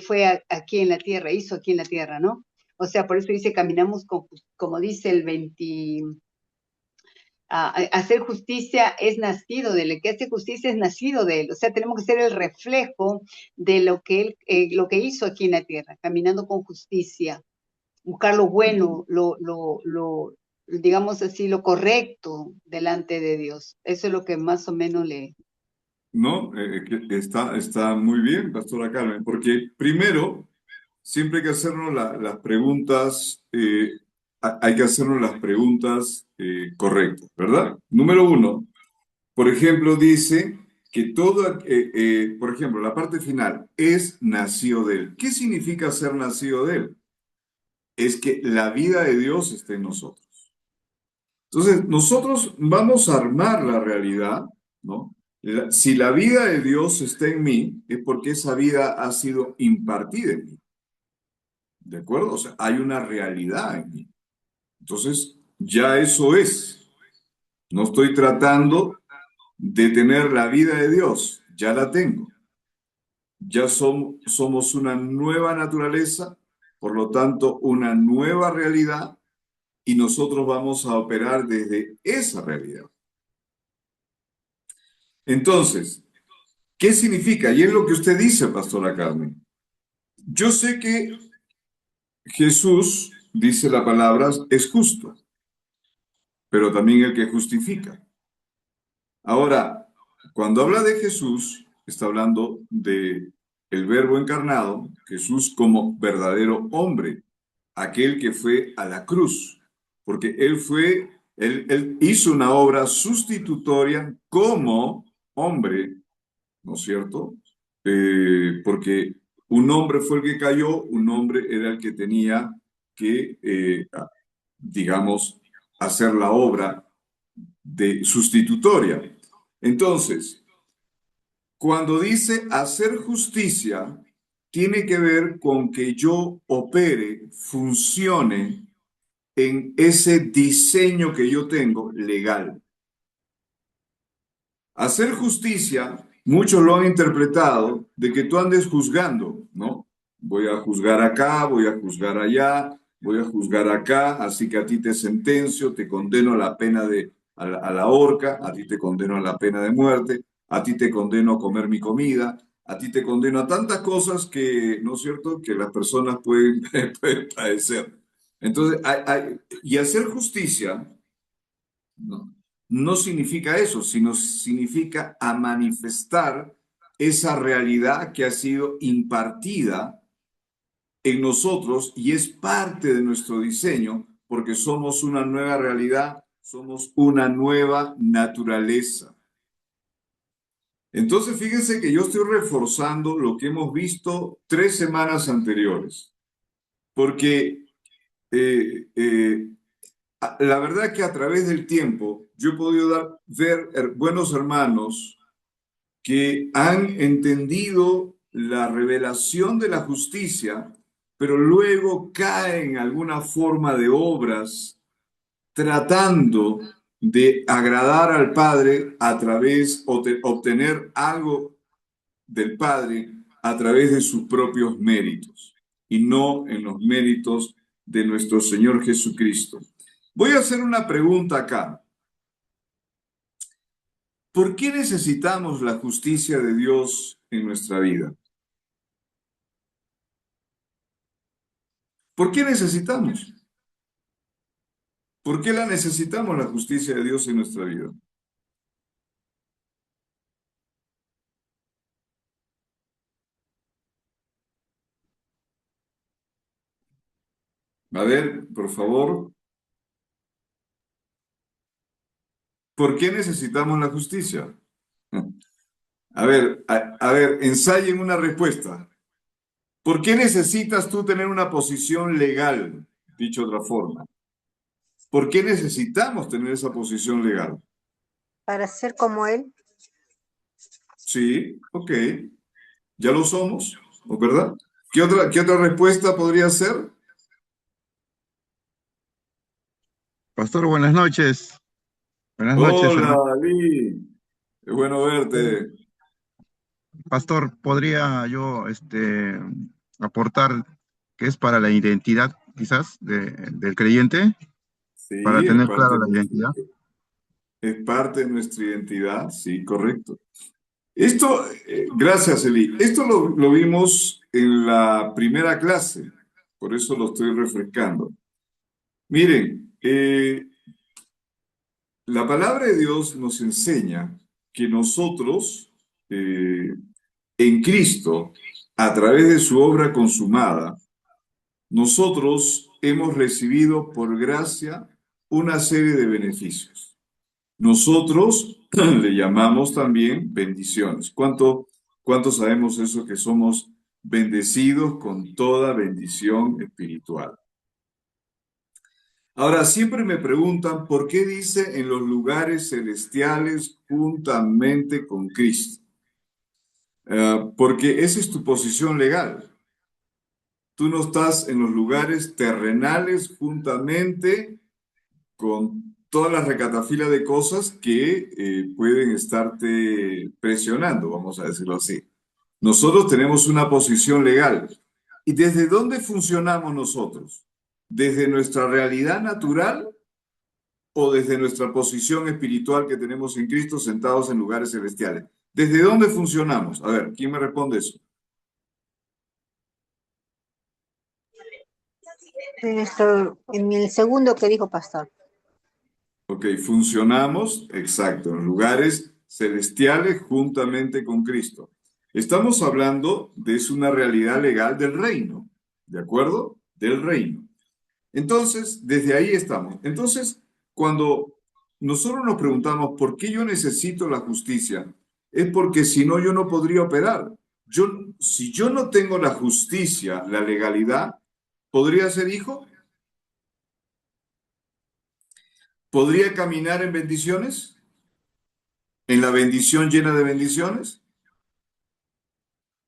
fue aquí en la tierra, hizo aquí en la tierra, ¿no? O sea, por eso dice, caminamos como dice el 20, hacer justicia es nacido de él, el que hace justicia es nacido de él, o sea, tenemos que ser el reflejo de lo que él, lo que hizo aquí en la tierra, caminando con justicia, buscar lo bueno, digamos así, lo correcto delante de Dios. Eso es lo que más o menos le... no, está muy bien, Pastora Carmen, porque primero, siempre hay que hacernos las preguntas, hay que hacernos las preguntas correctas, ¿verdad? Número uno, por ejemplo, dice que por ejemplo, la parte final es nacido de él. ¿Qué significa ser nacido de él? Es que la vida de Dios está en nosotros. Entonces, nosotros vamos a armar la realidad, ¿no? Si la vida de Dios está en mí, es porque esa vida ha sido impartida en mí. ¿De acuerdo? O sea, hay una realidad en mí. Entonces, ya eso es. No estoy tratando de tener la vida de Dios, ya la tengo. Ya somos una nueva naturaleza, por lo tanto, una nueva realidad, y nosotros vamos a operar desde esa realidad. Entonces, ¿qué significa? Y es lo que usted dice, Pastora Carmen. Yo sé que Jesús, dice la palabra, es justo, pero también el que justifica. Ahora, cuando habla de Jesús, está hablando de el Verbo encarnado, Jesús como verdadero hombre, aquel que fue a la cruz, porque él hizo una obra sustitutoria como hombre, ¿no es cierto? Porque un hombre fue el que cayó, un hombre era el que tenía que, digamos, hacer la obra de sustitutoria. Entonces, cuando dice hacer justicia, tiene que ver con que yo opere, funcione en ese diseño que yo tengo legal. Hacer justicia muchos lo han interpretado de que tú andes juzgando, ¿no? Voy a juzgar acá, voy a juzgar allá, voy a juzgar acá, así que a ti te sentencio, te condeno a la pena a la horca, a ti te condeno a la pena de muerte, a ti te condeno a comer mi comida, a ti te condeno a tantas cosas que, ¿no es cierto?, que las personas pueden, pueden padecer. Entonces, y hacer justicia no, no significa eso, sino significa a manifestar esa realidad que ha sido impartida en nosotros y es parte de nuestro diseño porque somos una nueva realidad, somos una nueva naturaleza. Entonces, fíjense que yo estoy reforzando lo que hemos visto 3 semanas anteriores, porque la verdad que a través del tiempo yo he podido ver buenos hermanos que han entendido la revelación de la justicia, pero luego caen en alguna forma de obras tratando de agradar al Padre a través o obtener algo del Padre a través de sus propios méritos y no en los méritos de nuestro Señor Jesucristo. Voy a hacer una pregunta acá. ¿Por qué necesitamos la justicia de Dios en nuestra vida? ¿Por qué necesitamos? ¿Por qué la necesitamos la justicia de Dios en nuestra vida? A ver, por favor. ¿Por qué necesitamos la justicia? A ver, ensayen una respuesta. ¿Por qué necesitas tú tener una posición legal? Dicho de otra forma. ¿Por qué necesitamos tener esa posición legal? Para ser como Él. Sí, ok. Ya lo somos, ¿no, verdad? ¿Qué otra respuesta podría ser? Pastor, buenas noches. Buenas noches, Hola, hermano. Ali. Qué bueno verte. Pastor, ¿podría yo aportar que es para la identidad, quizás, del creyente, para Sí, tener clara la identidad? es parte de nuestra identidad, sí, correcto. Esto, gracias, Eli. Esto lo vimos en la primera clase, por eso lo estoy refrescando. Miren, la palabra de Dios nos enseña que nosotros, en Cristo, a través de su obra consumada, nosotros hemos recibido por gracia una serie de beneficios. Nosotros le llamamos también bendiciones. ¿Cuánto sabemos eso que somos bendecidos con toda bendición espiritual? Ahora, siempre me preguntan por qué dice en los lugares celestiales juntamente con Cristo. Porque esa es tu posición legal. Tú no estás en los lugares terrenales juntamente con toda la recatafila de cosas que pueden estarte presionando, vamos a decirlo así. Nosotros tenemos una posición legal. ¿Y desde dónde funcionamos nosotros? ¿Desde nuestra realidad natural o desde nuestra posición espiritual que tenemos en Cristo sentados en lugares celestiales? ¿Desde dónde funcionamos? A ver, ¿quién me responde eso? En el segundo que dijo Pastor. Ok, funcionamos, exacto, en lugares celestiales juntamente con Cristo. Estamos hablando de una realidad legal del reino, ¿de acuerdo? Del reino. Entonces, desde ahí estamos. Entonces, cuando nosotros nos preguntamos por qué yo necesito la justicia, es porque si no, yo no podría operar. Si yo no tengo la justicia, la legalidad, ¿podría ser hijo? ¿Podría caminar en bendiciones? ¿En la bendición llena de bendiciones?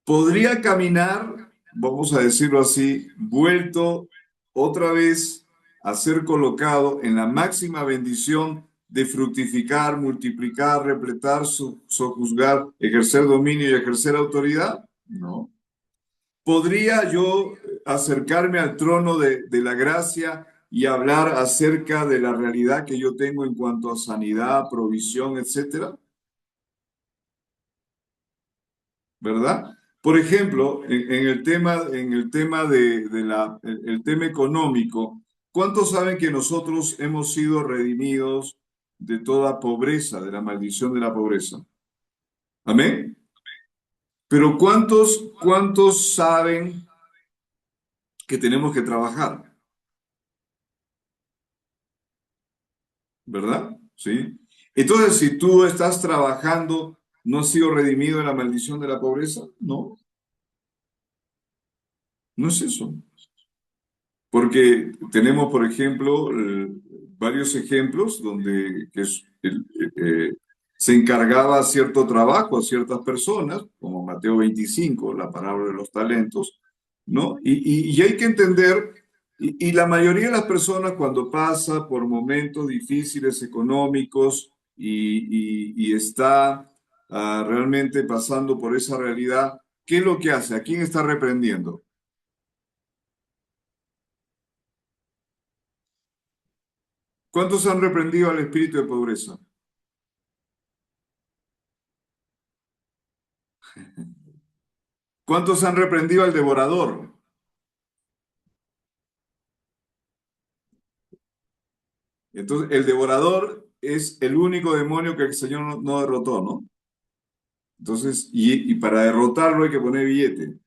¿Podría caminar, vamos a decirlo así, vuelto otra vez a ser colocado en la máxima bendición de fructificar, multiplicar, repletar, sojuzgar, ejercer dominio y ejercer autoridad? No. ¿Podría yo acercarme al trono de la gracia y hablar acerca de la realidad que yo tengo en cuanto a sanidad, provisión, etcétera? ¿Verdad? Por ejemplo, en el tema el tema económico, ¿cuántos saben que nosotros hemos sido redimidos de toda pobreza, de la maldición de la pobreza? ¿Amén? Pero ¿cuántos saben que tenemos que trabajar? ¿Verdad? ¿Sí? Entonces, si tú estás trabajando, ¿no has sido redimido de la maldición de la pobreza? No, no es eso. Porque tenemos, por ejemplo, varios ejemplos donde se encargaba cierto trabajo a ciertas personas, como Mateo 25, la parábola de los talentos, ¿no? Y hay que entender, y la mayoría de las personas cuando pasa por momentos difíciles económicos y está realmente pasando por esa realidad, ¿qué es lo que hace? ¿A quién está reprendiendo? ¿Cuántos han reprendido al espíritu de pobreza? ¿Cuántos han reprendido al devorador? Entonces, el devorador es el único demonio que el Señor no derrotó, ¿no? Entonces, y para derrotarlo hay que poner billete.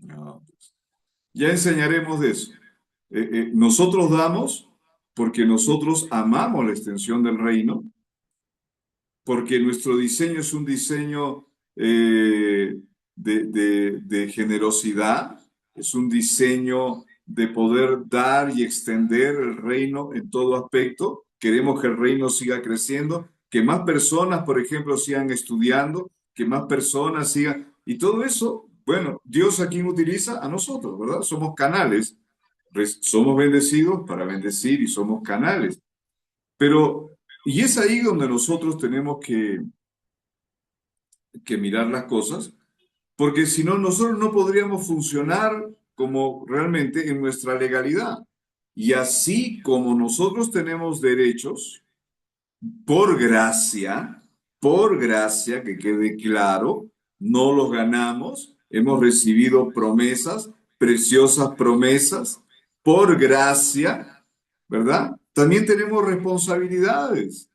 No, pues, ya enseñaremos de eso. Nosotros damos porque nosotros amamos la extensión del reino, porque nuestro diseño es un diseño de generosidad, es un diseño de poder dar y extender el reino en todo aspecto. Queremos que el reino siga creciendo, que más personas, por ejemplo, sigan estudiando, que más personas sigan... Y todo eso, bueno, Dios a quien utiliza a nosotros, ¿verdad? Somos canales, somos bendecidos para bendecir y somos canales. Pero, y es ahí donde nosotros tenemos que mirar las cosas, porque si no, nosotros no podríamos funcionar como realmente en nuestra legalidad. Y así como nosotros tenemos derechos, por gracia, que quede claro, no los ganamos, hemos recibido promesas, preciosas promesas, por gracia, ¿verdad? También tenemos responsabilidades.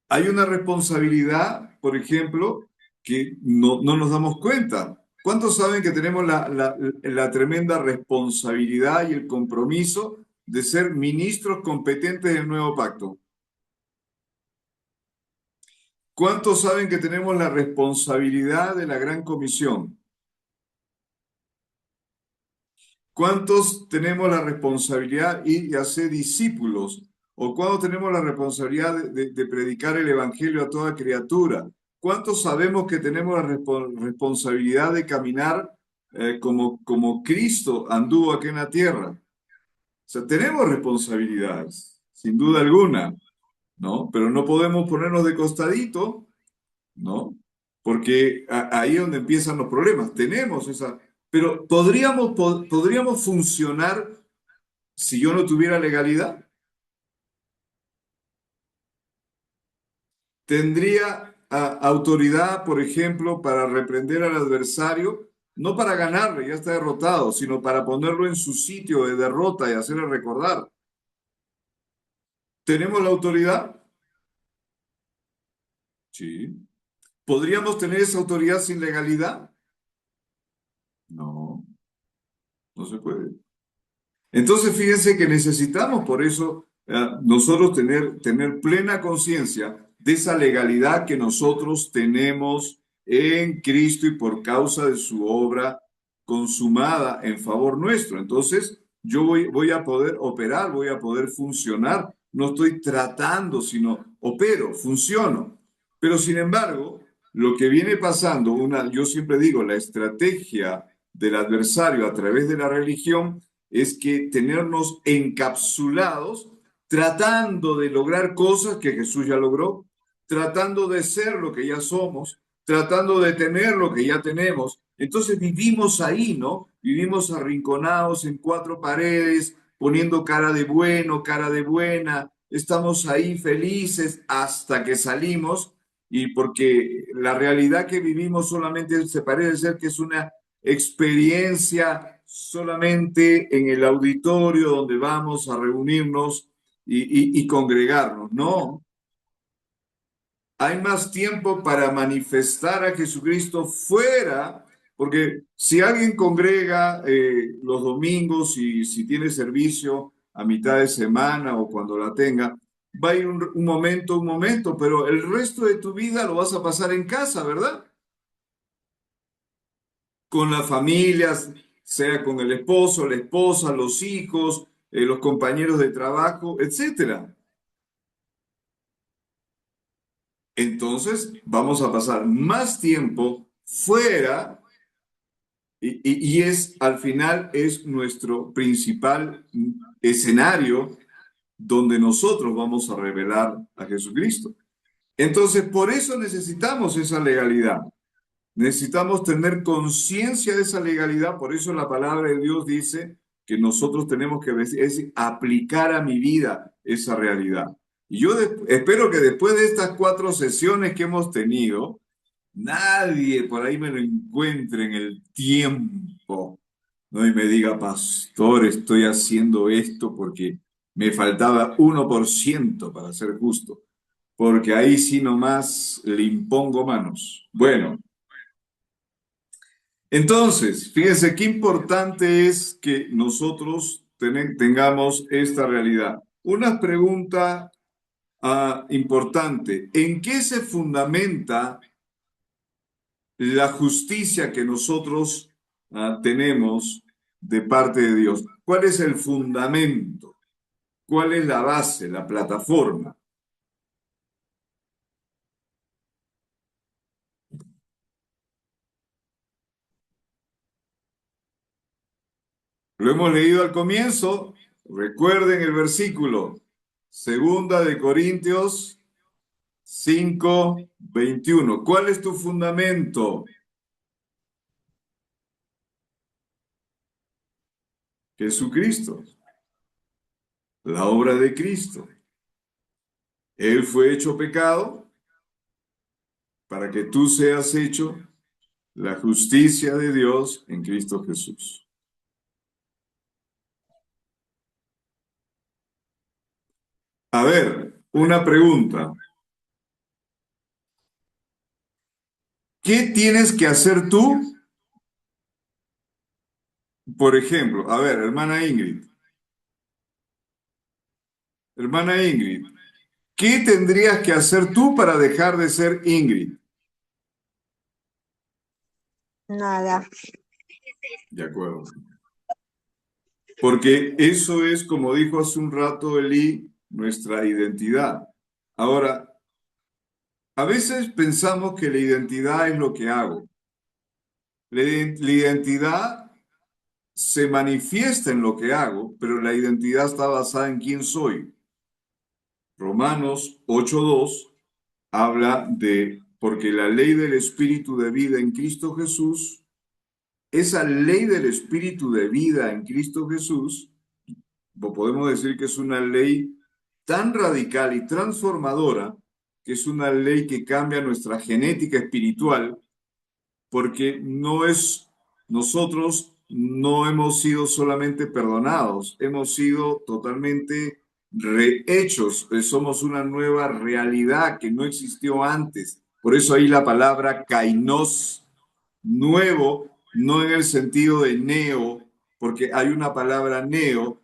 Hay una responsabilidad, por ejemplo, que no nos damos cuenta. ¿Cuántos saben que tenemos la tremenda responsabilidad y el compromiso de ser ministros competentes del nuevo pacto? ¿Cuántos saben que tenemos la responsabilidad de la gran comisión? ¿Cuántos tenemos la responsabilidad de ir y hacer discípulos? ¿O cuántos tenemos la responsabilidad de predicar el evangelio a toda criatura? ¿Cuántos sabemos que tenemos la responsabilidad de caminar como Cristo anduvo aquí en la tierra? O sea, tenemos responsabilidades, sin duda alguna, ¿no? Pero no podemos ponernos de costadito, ¿no? Porque ahí es donde empiezan los problemas. Tenemos esa... Pero ¿podríamos funcionar si yo no tuviera legalidad? ¿Tendría autoridad, por ejemplo, para reprender al adversario? No para ganarle, ya está derrotado, sino para ponerlo en su sitio de derrota y hacerle recordar. ¿Tenemos la autoridad? Sí. ¿Podríamos tener esa autoridad sin legalidad? No, no se puede. Entonces, fíjense que necesitamos por eso nosotros tener plena conciencia de esa legalidad que nosotros tenemos en Cristo y por causa de su obra consumada en favor nuestro. Entonces, yo voy a poder operar, voy a poder funcionar. No estoy tratando, sino opero, funciono. Pero, sin embargo, lo que viene pasando, yo siempre digo, la estrategia del adversario a través de la religión es que tenernos encapsulados tratando de lograr cosas que Jesús ya logró, tratando de ser lo que ya somos, tratando de tener lo que ya tenemos. Entonces vivimos ahí, ¿no? Vivimos arrinconados en cuatro paredes, poniendo cara de bueno, cara de buena. Estamos ahí felices hasta que salimos, y porque la realidad que vivimos solamente se parece ser que es una experiencia solamente en el auditorio donde vamos a reunirnos y congregarnos. No, hay más tiempo para manifestar a Jesucristo fuera, porque si alguien congrega los domingos y si tiene servicio a mitad de semana o cuando la tenga, va a ir un momento, pero el resto de tu vida lo vas a pasar en casa, ¿verdad? Con las familias, sea con el esposo, la esposa, los hijos, los compañeros de trabajo, etcétera. Entonces vamos a pasar más tiempo fuera y al final es nuestro principal escenario donde nosotros vamos a revelar a Jesucristo. Entonces por eso necesitamos esa legalidad. Necesitamos tener conciencia de esa legalidad. Por eso la palabra de Dios dice que nosotros tenemos que aplicar a mi vida esa realidad. Y yo espero que después de estas 4 sesiones que hemos tenido, nadie por ahí me lo encuentre en el tiempo, ¿no? Y me diga, pastor, estoy haciendo esto porque me faltaba 1% para ser justo, porque ahí sí nomás le impongo manos. Bueno, entonces, fíjense qué importante es que nosotros tengamos esta realidad. Una pregunta importante. ¿En qué se fundamenta la justicia que nosotros tenemos de parte de Dios? ¿Cuál es el fundamento? ¿Cuál es la base, la plataforma? Lo hemos leído al comienzo. Recuerden el versículo. 2 Corintios 5:21. ¿Cuál es tu fundamento? Jesucristo. La obra de Cristo. Él fue hecho pecado para que tú seas hecho la justicia de Dios en Cristo Jesús. A ver, una pregunta. ¿Qué tienes que hacer tú? Por ejemplo, a ver, hermana Ingrid. Hermana Ingrid, ¿qué tendrías que hacer tú para dejar de ser Ingrid? Nada. De acuerdo. Porque eso es, como dijo hace un rato Eli, nuestra identidad. Ahora, a veces pensamos que la identidad es lo que hago. La identidad se manifiesta en lo que hago, pero la identidad está basada en quién soy. Romanos 8:2 habla de, porque la ley del Espíritu de vida en Cristo Jesús, esa ley del Espíritu de vida en Cristo Jesús, podemos decir que es una ley tan radical y transformadora, que es una ley que cambia nuestra genética espiritual, porque nosotros no hemos sido solamente perdonados, hemos sido totalmente rehechos, somos una nueva realidad que no existió antes. Por eso ahí la palabra kainos, nuevo, no en el sentido de neo, porque hay una palabra neo.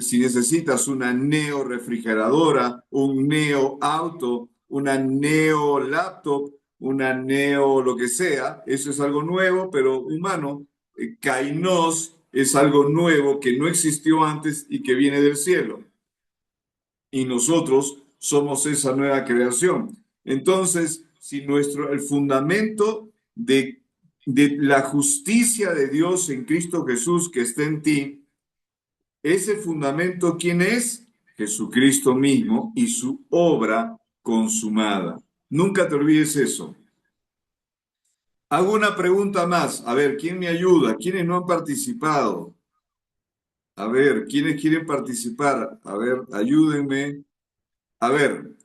Si necesitas una neo refrigeradora, un neo auto, una neo laptop, una neo lo que sea, eso es algo nuevo, pero humano. Kainos es algo nuevo que no existió antes y que viene del cielo. Y nosotros somos esa nueva creación. Entonces, si el fundamento de la justicia de Dios en Cristo Jesús que está en ti, ese fundamento, ¿quién es? Jesucristo mismo y su obra consumada. Nunca te olvides eso. Hago una pregunta más. A ver, ¿quién me ayuda? ¿Quiénes no han participado? A ver, ¿quiénes quieren participar? A ver, ayúdenme. A ver,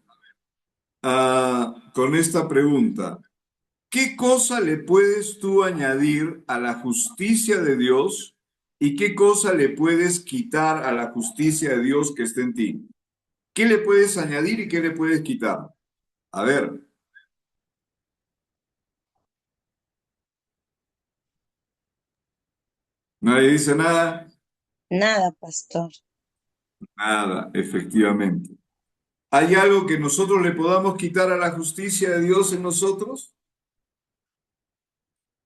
con esta pregunta. ¿Qué cosa le puedes tú añadir a la justicia de Dios y qué cosa le puedes quitar a la justicia de Dios que está en ti? ¿Qué le puedes añadir y qué le puedes quitar? A ver, nadie dice nada. Nada, pastor. Nada, efectivamente. ¿Hay algo que nosotros le podamos quitar a la justicia de Dios en nosotros?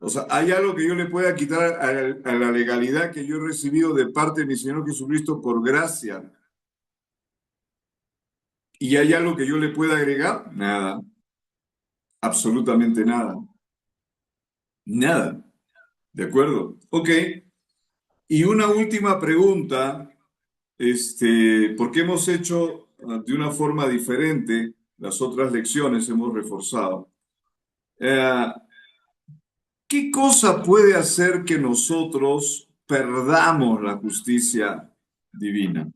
O sea, ¿hay algo que yo le pueda quitar a la legalidad que yo he recibido de parte de mi Señor Jesucristo por gracia? ¿Y hay algo que yo le pueda agregar? Nada, absolutamente nada. Nada. ¿De acuerdo? Ok. Y una última pregunta, porque hemos hecho de una forma diferente las otras lecciones, hemos reforzado. ¿Qué cosa puede hacer que nosotros perdamos la justicia divina?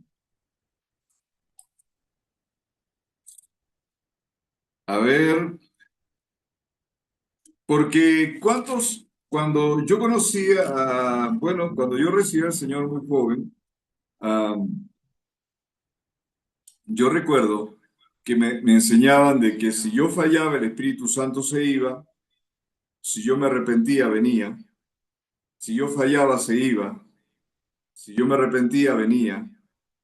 A ver, porque cuando yo cuando yo recibí al Señor muy joven, ah, yo recuerdo que me enseñaban de que si yo fallaba, el Espíritu Santo se iba, si yo me arrepentía, venía, si yo fallaba, se iba, si yo me arrepentía, venía.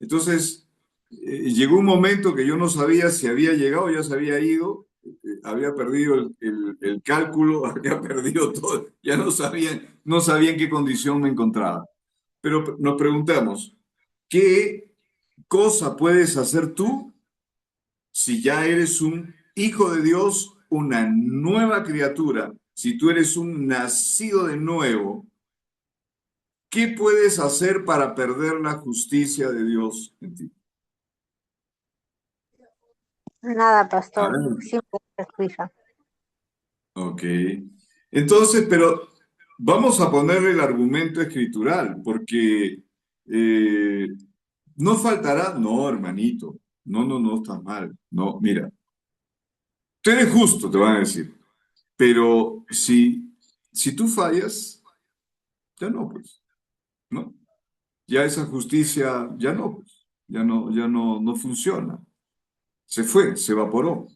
Entonces, llegó un momento que yo no sabía si había llegado, ya se había ido, había perdido el cálculo, había perdido todo, ya no sabía en qué condición me encontraba. Pero nos preguntamos, ¿qué cosa puedes hacer tú si ya eres un hijo de Dios, una nueva criatura? Si tú eres un nacido de nuevo, ¿qué puedes hacer para perder la justicia de Dios en ti? Nada, A pastor. ver. Siempre es tu hija. Ok. Entonces, pero vamos a ponerle el argumento escritural, porque eh, no faltará, no, hermanito, no, estás mal. No, mira, tú eres justo, te van a decir, pero si tú fallas, ya no, pues, ¿no? Ya esa justicia, ya no, pues, no funciona. Se fue, se evaporó,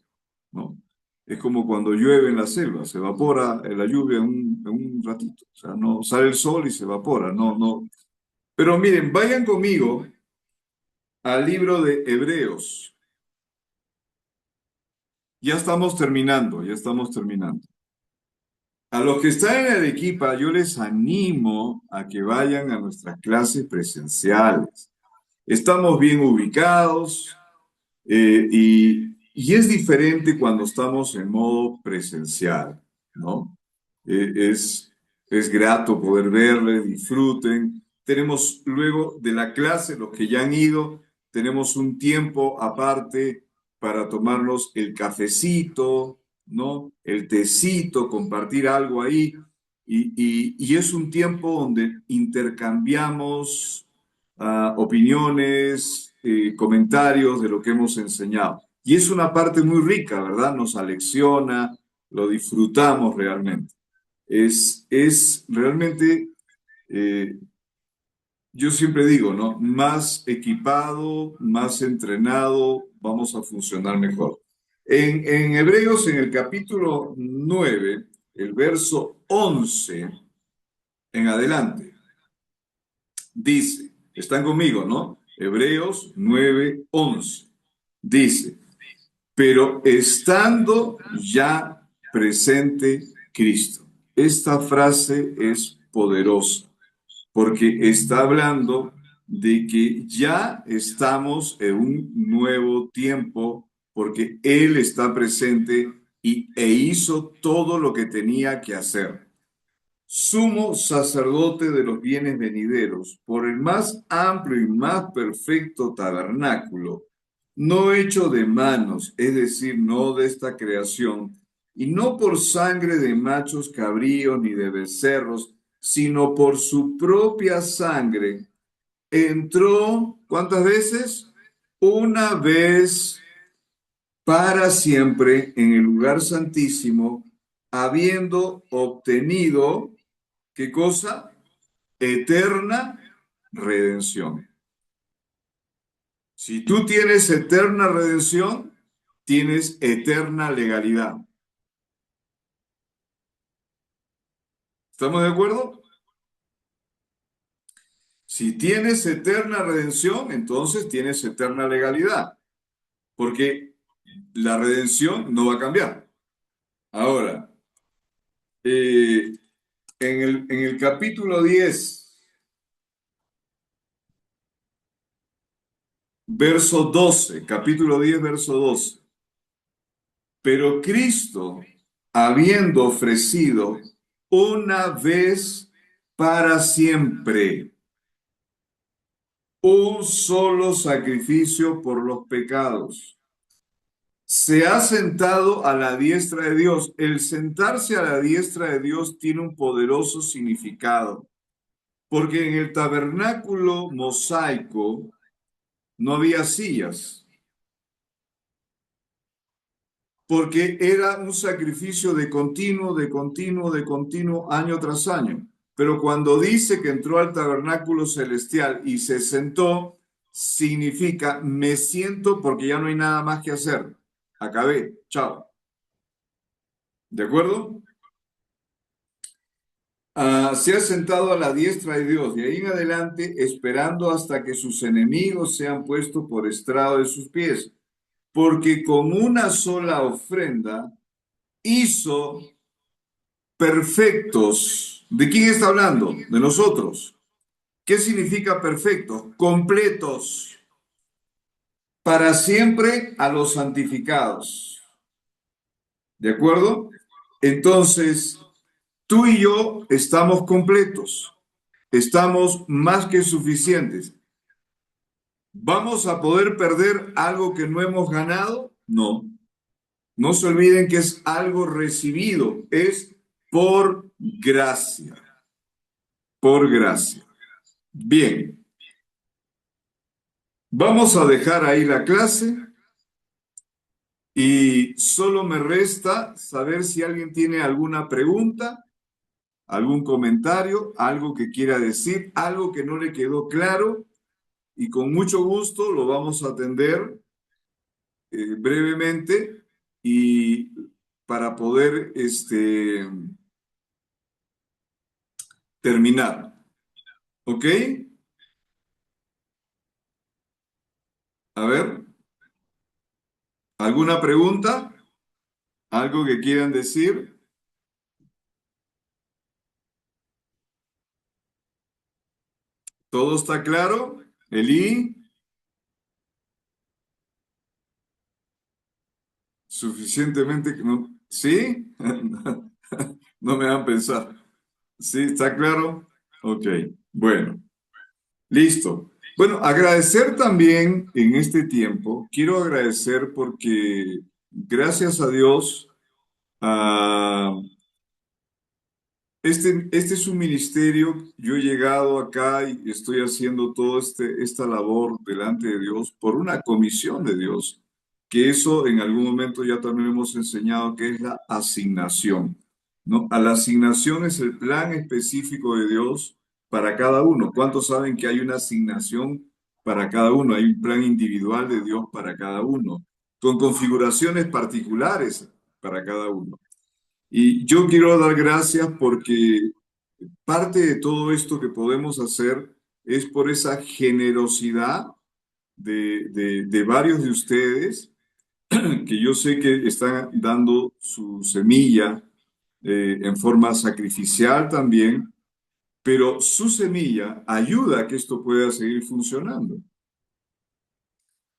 ¿no? Es como cuando llueve en la selva, se evapora la lluvia en un ratito, o sea, no sale el sol y se evapora, no. Pero miren, vayan conmigo al libro de Hebreos. Ya estamos terminando, ya estamos terminando. A los que están en Arequipa, yo les animo a que vayan a nuestras clases presenciales. Estamos bien ubicados, y es diferente cuando estamos en modo presencial, ¿no? Es grato poder verles, disfruten. Tenemos luego de la clase, los que ya han ido, tenemos un tiempo aparte para tomarnos el cafecito, ¿no? El tecito, compartir algo ahí. Y es un tiempo donde intercambiamos opiniones, comentarios de lo que hemos enseñado. Y es una parte muy rica, ¿verdad? Nos alecciona, lo disfrutamos realmente. Es realmente, eh, yo siempre digo, ¿no? Más equipado, más entrenado, vamos a funcionar mejor. En Hebreos, en el capítulo 9, el verso 11 en adelante, dice, están conmigo, ¿no? Hebreos 9:11. Dice, pero estando ya presente Cristo. Esta frase es poderosa porque está hablando de que ya estamos en un nuevo tiempo porque Él está presente e hizo todo lo que tenía que hacer. sumo sacerdote de los bienes venideros, por el más amplio y más perfecto tabernáculo, no hecho de manos, es decir, no de esta creación, y no por sangre de machos cabríos ni de becerros, sino por su propia sangre, entró, ¿cuántas veces? Una vez para siempre en el lugar santísimo, habiendo obtenido, ¿qué cosa? Eterna redención. Si tú tienes eterna redención, tienes eterna legalidad. ¿Estamos de acuerdo? Si tienes eterna redención, entonces tienes eterna legalidad, porque la redención no va a cambiar. Ahora, en el capítulo 10, verso 12, capítulo 10, verso 12. Pero Cristo, habiendo ofrecido una vez para siempre un solo sacrificio por los pecados, se ha sentado a la diestra de Dios. El sentarse a la diestra de Dios tiene un poderoso significado, porque en el tabernáculo mosaico no había sillas, porque era un sacrificio de continuo, año tras año. Pero cuando dice que entró al tabernáculo celestial y se sentó, significa me siento porque ya no hay nada más que hacer. Acabé, chao. ¿De acuerdo? Se ha sentado a la diestra de Dios, y ahí en adelante, esperando hasta que sus enemigos sean puestos por estrado de sus pies. Porque con una sola ofrenda hizo perfectos. ¿De quién está hablando? De nosotros. ¿Qué significa perfectos? Completos. Para siempre a los santificados. ¿De acuerdo? Entonces, tú y yo estamos completos. Estamos más que suficientes. ¿Vamos a poder perder algo que no hemos ganado? No. No se olviden que es algo recibido. Es por gracia. Por gracia. Bien. Vamos a dejar ahí la clase y solo me resta saber si alguien tiene alguna pregunta, algún comentario, algo que quiera decir, algo que no le quedó claro, y con mucho gusto lo vamos a atender brevemente y para poder terminar. ¿Ok? A ver, ¿alguna pregunta? ¿Algo que quieran decir? ¿Todo está claro? Eli, suficientemente, ¿no? ¿Sí? No me hagan pensar. ¿Sí? ¿Está claro? Ok, bueno, listo. Bueno, agradecer también en este tiempo, quiero agradecer porque gracias a Dios, ah, este es un ministerio, yo he llegado acá y estoy haciendo toda esta labor delante de Dios por una comisión de Dios, que eso en algún momento ya también hemos enseñado que es la asignación, ¿no? A la asignación es el plan específico de Dios para cada uno. ¿Cuántos saben que hay una asignación para cada uno? Hay un plan individual de Dios para cada uno, con configuraciones particulares para cada uno. Y yo quiero dar gracias porque parte de todo esto que podemos hacer es por esa generosidad de varios de ustedes, que yo sé que están dando su semilla en forma sacrificial también, pero su semilla ayuda a que esto pueda seguir funcionando,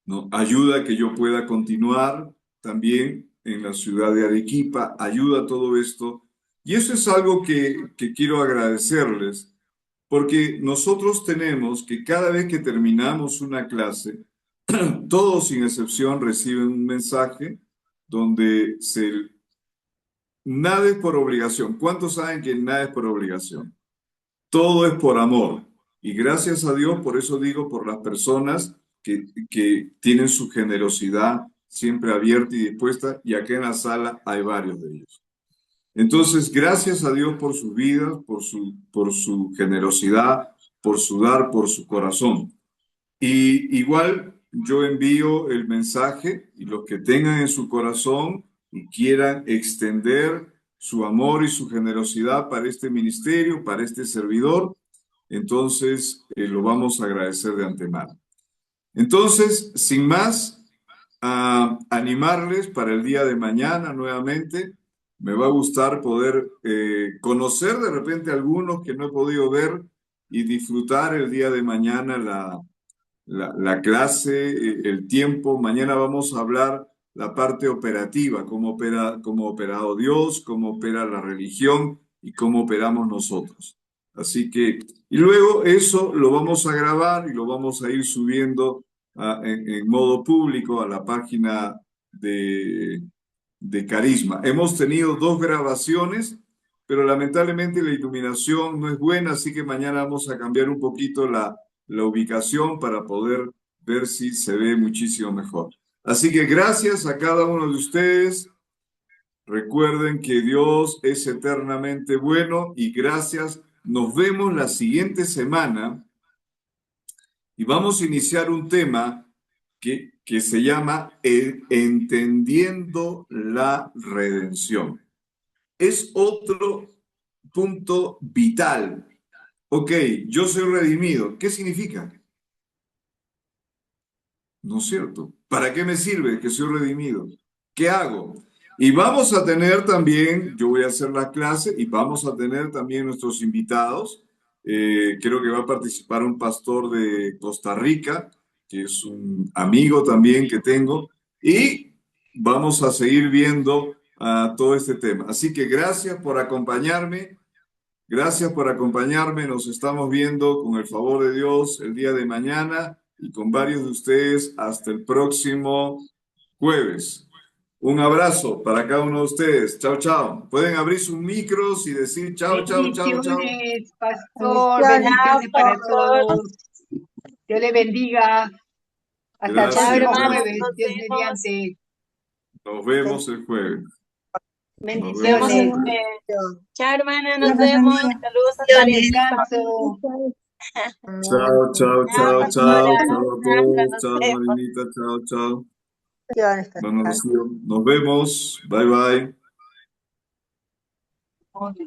¿no? Ayuda a que yo pueda continuar también en la ciudad de Arequipa, ayuda a todo esto, Y eso es algo que quiero agradecerles, porque nosotros tenemos que cada vez que terminamos una clase, todos sin excepción reciben un mensaje donde nada es por obligación. ¿Cuántos saben que nada es por obligación? Todo es por amor. Y gracias a Dios, por eso digo, por las personas que tienen su generosidad siempre abierta y dispuesta, y acá en la sala hay varios de ellos. Entonces, gracias a Dios por sus vidas, por su generosidad, por su dar, por su corazón. Y igual yo envío el mensaje, y los que tengan en su corazón y quieran extender su amor y su generosidad para este ministerio, para este servidor, entonces lo vamos a agradecer de antemano. Entonces, sin más, animarles para el día de mañana nuevamente. Me va a gustar poder conocer de repente a algunos que no he podido ver y disfrutar el día de mañana la clase, el tiempo. Mañana vamos a hablar la parte operativa, cómo ha operado Dios, cómo opera la religión y cómo operamos nosotros. Así que, y luego eso lo vamos a grabar y lo vamos a ir subiendo en modo público a la página de Carisma. Hemos tenido 2 grabaciones, pero lamentablemente la iluminación no es buena, así que mañana vamos a cambiar un poquito la ubicación para poder ver si se ve muchísimo mejor. Así que gracias a cada uno de ustedes. Recuerden que Dios es eternamente bueno y gracias. Nos vemos la siguiente semana y vamos a iniciar un tema que se llama Entendiendo la Redención. Es otro punto vital. Ok, yo soy redimido. ¿Qué significa? ¿No es cierto? ¿Para qué me sirve que soy redimido? ¿Qué hago? Y vamos a tener también, yo voy a hacer la clase y vamos a tener también nuestros invitados. Creo que va a participar un pastor de Costa Rica, que es un amigo también que tengo, y vamos a seguir viendo todo este tema. Así que gracias por acompañarme. Gracias por acompañarme. Nos estamos viendo con el favor de Dios el día de mañana y con varios de ustedes hasta el próximo jueves. Un abrazo para cada uno de ustedes. Chao, chao. Pueden abrir sus micros y decir chao, chao, chao, chao. Bendiciones, pastor. Bendiciones para todos. Dios le bendiga. Hasta el próximo jueves, Dios mediante. Nos vemos el jueves. Bendiciones. Chao, hermana, nos vemos. Saludos a Descanso. Chao, chao, chao, chao. Chao a todos. Chao, Marinita. Chao, chao. Bueno, nos vemos. Bye, bye.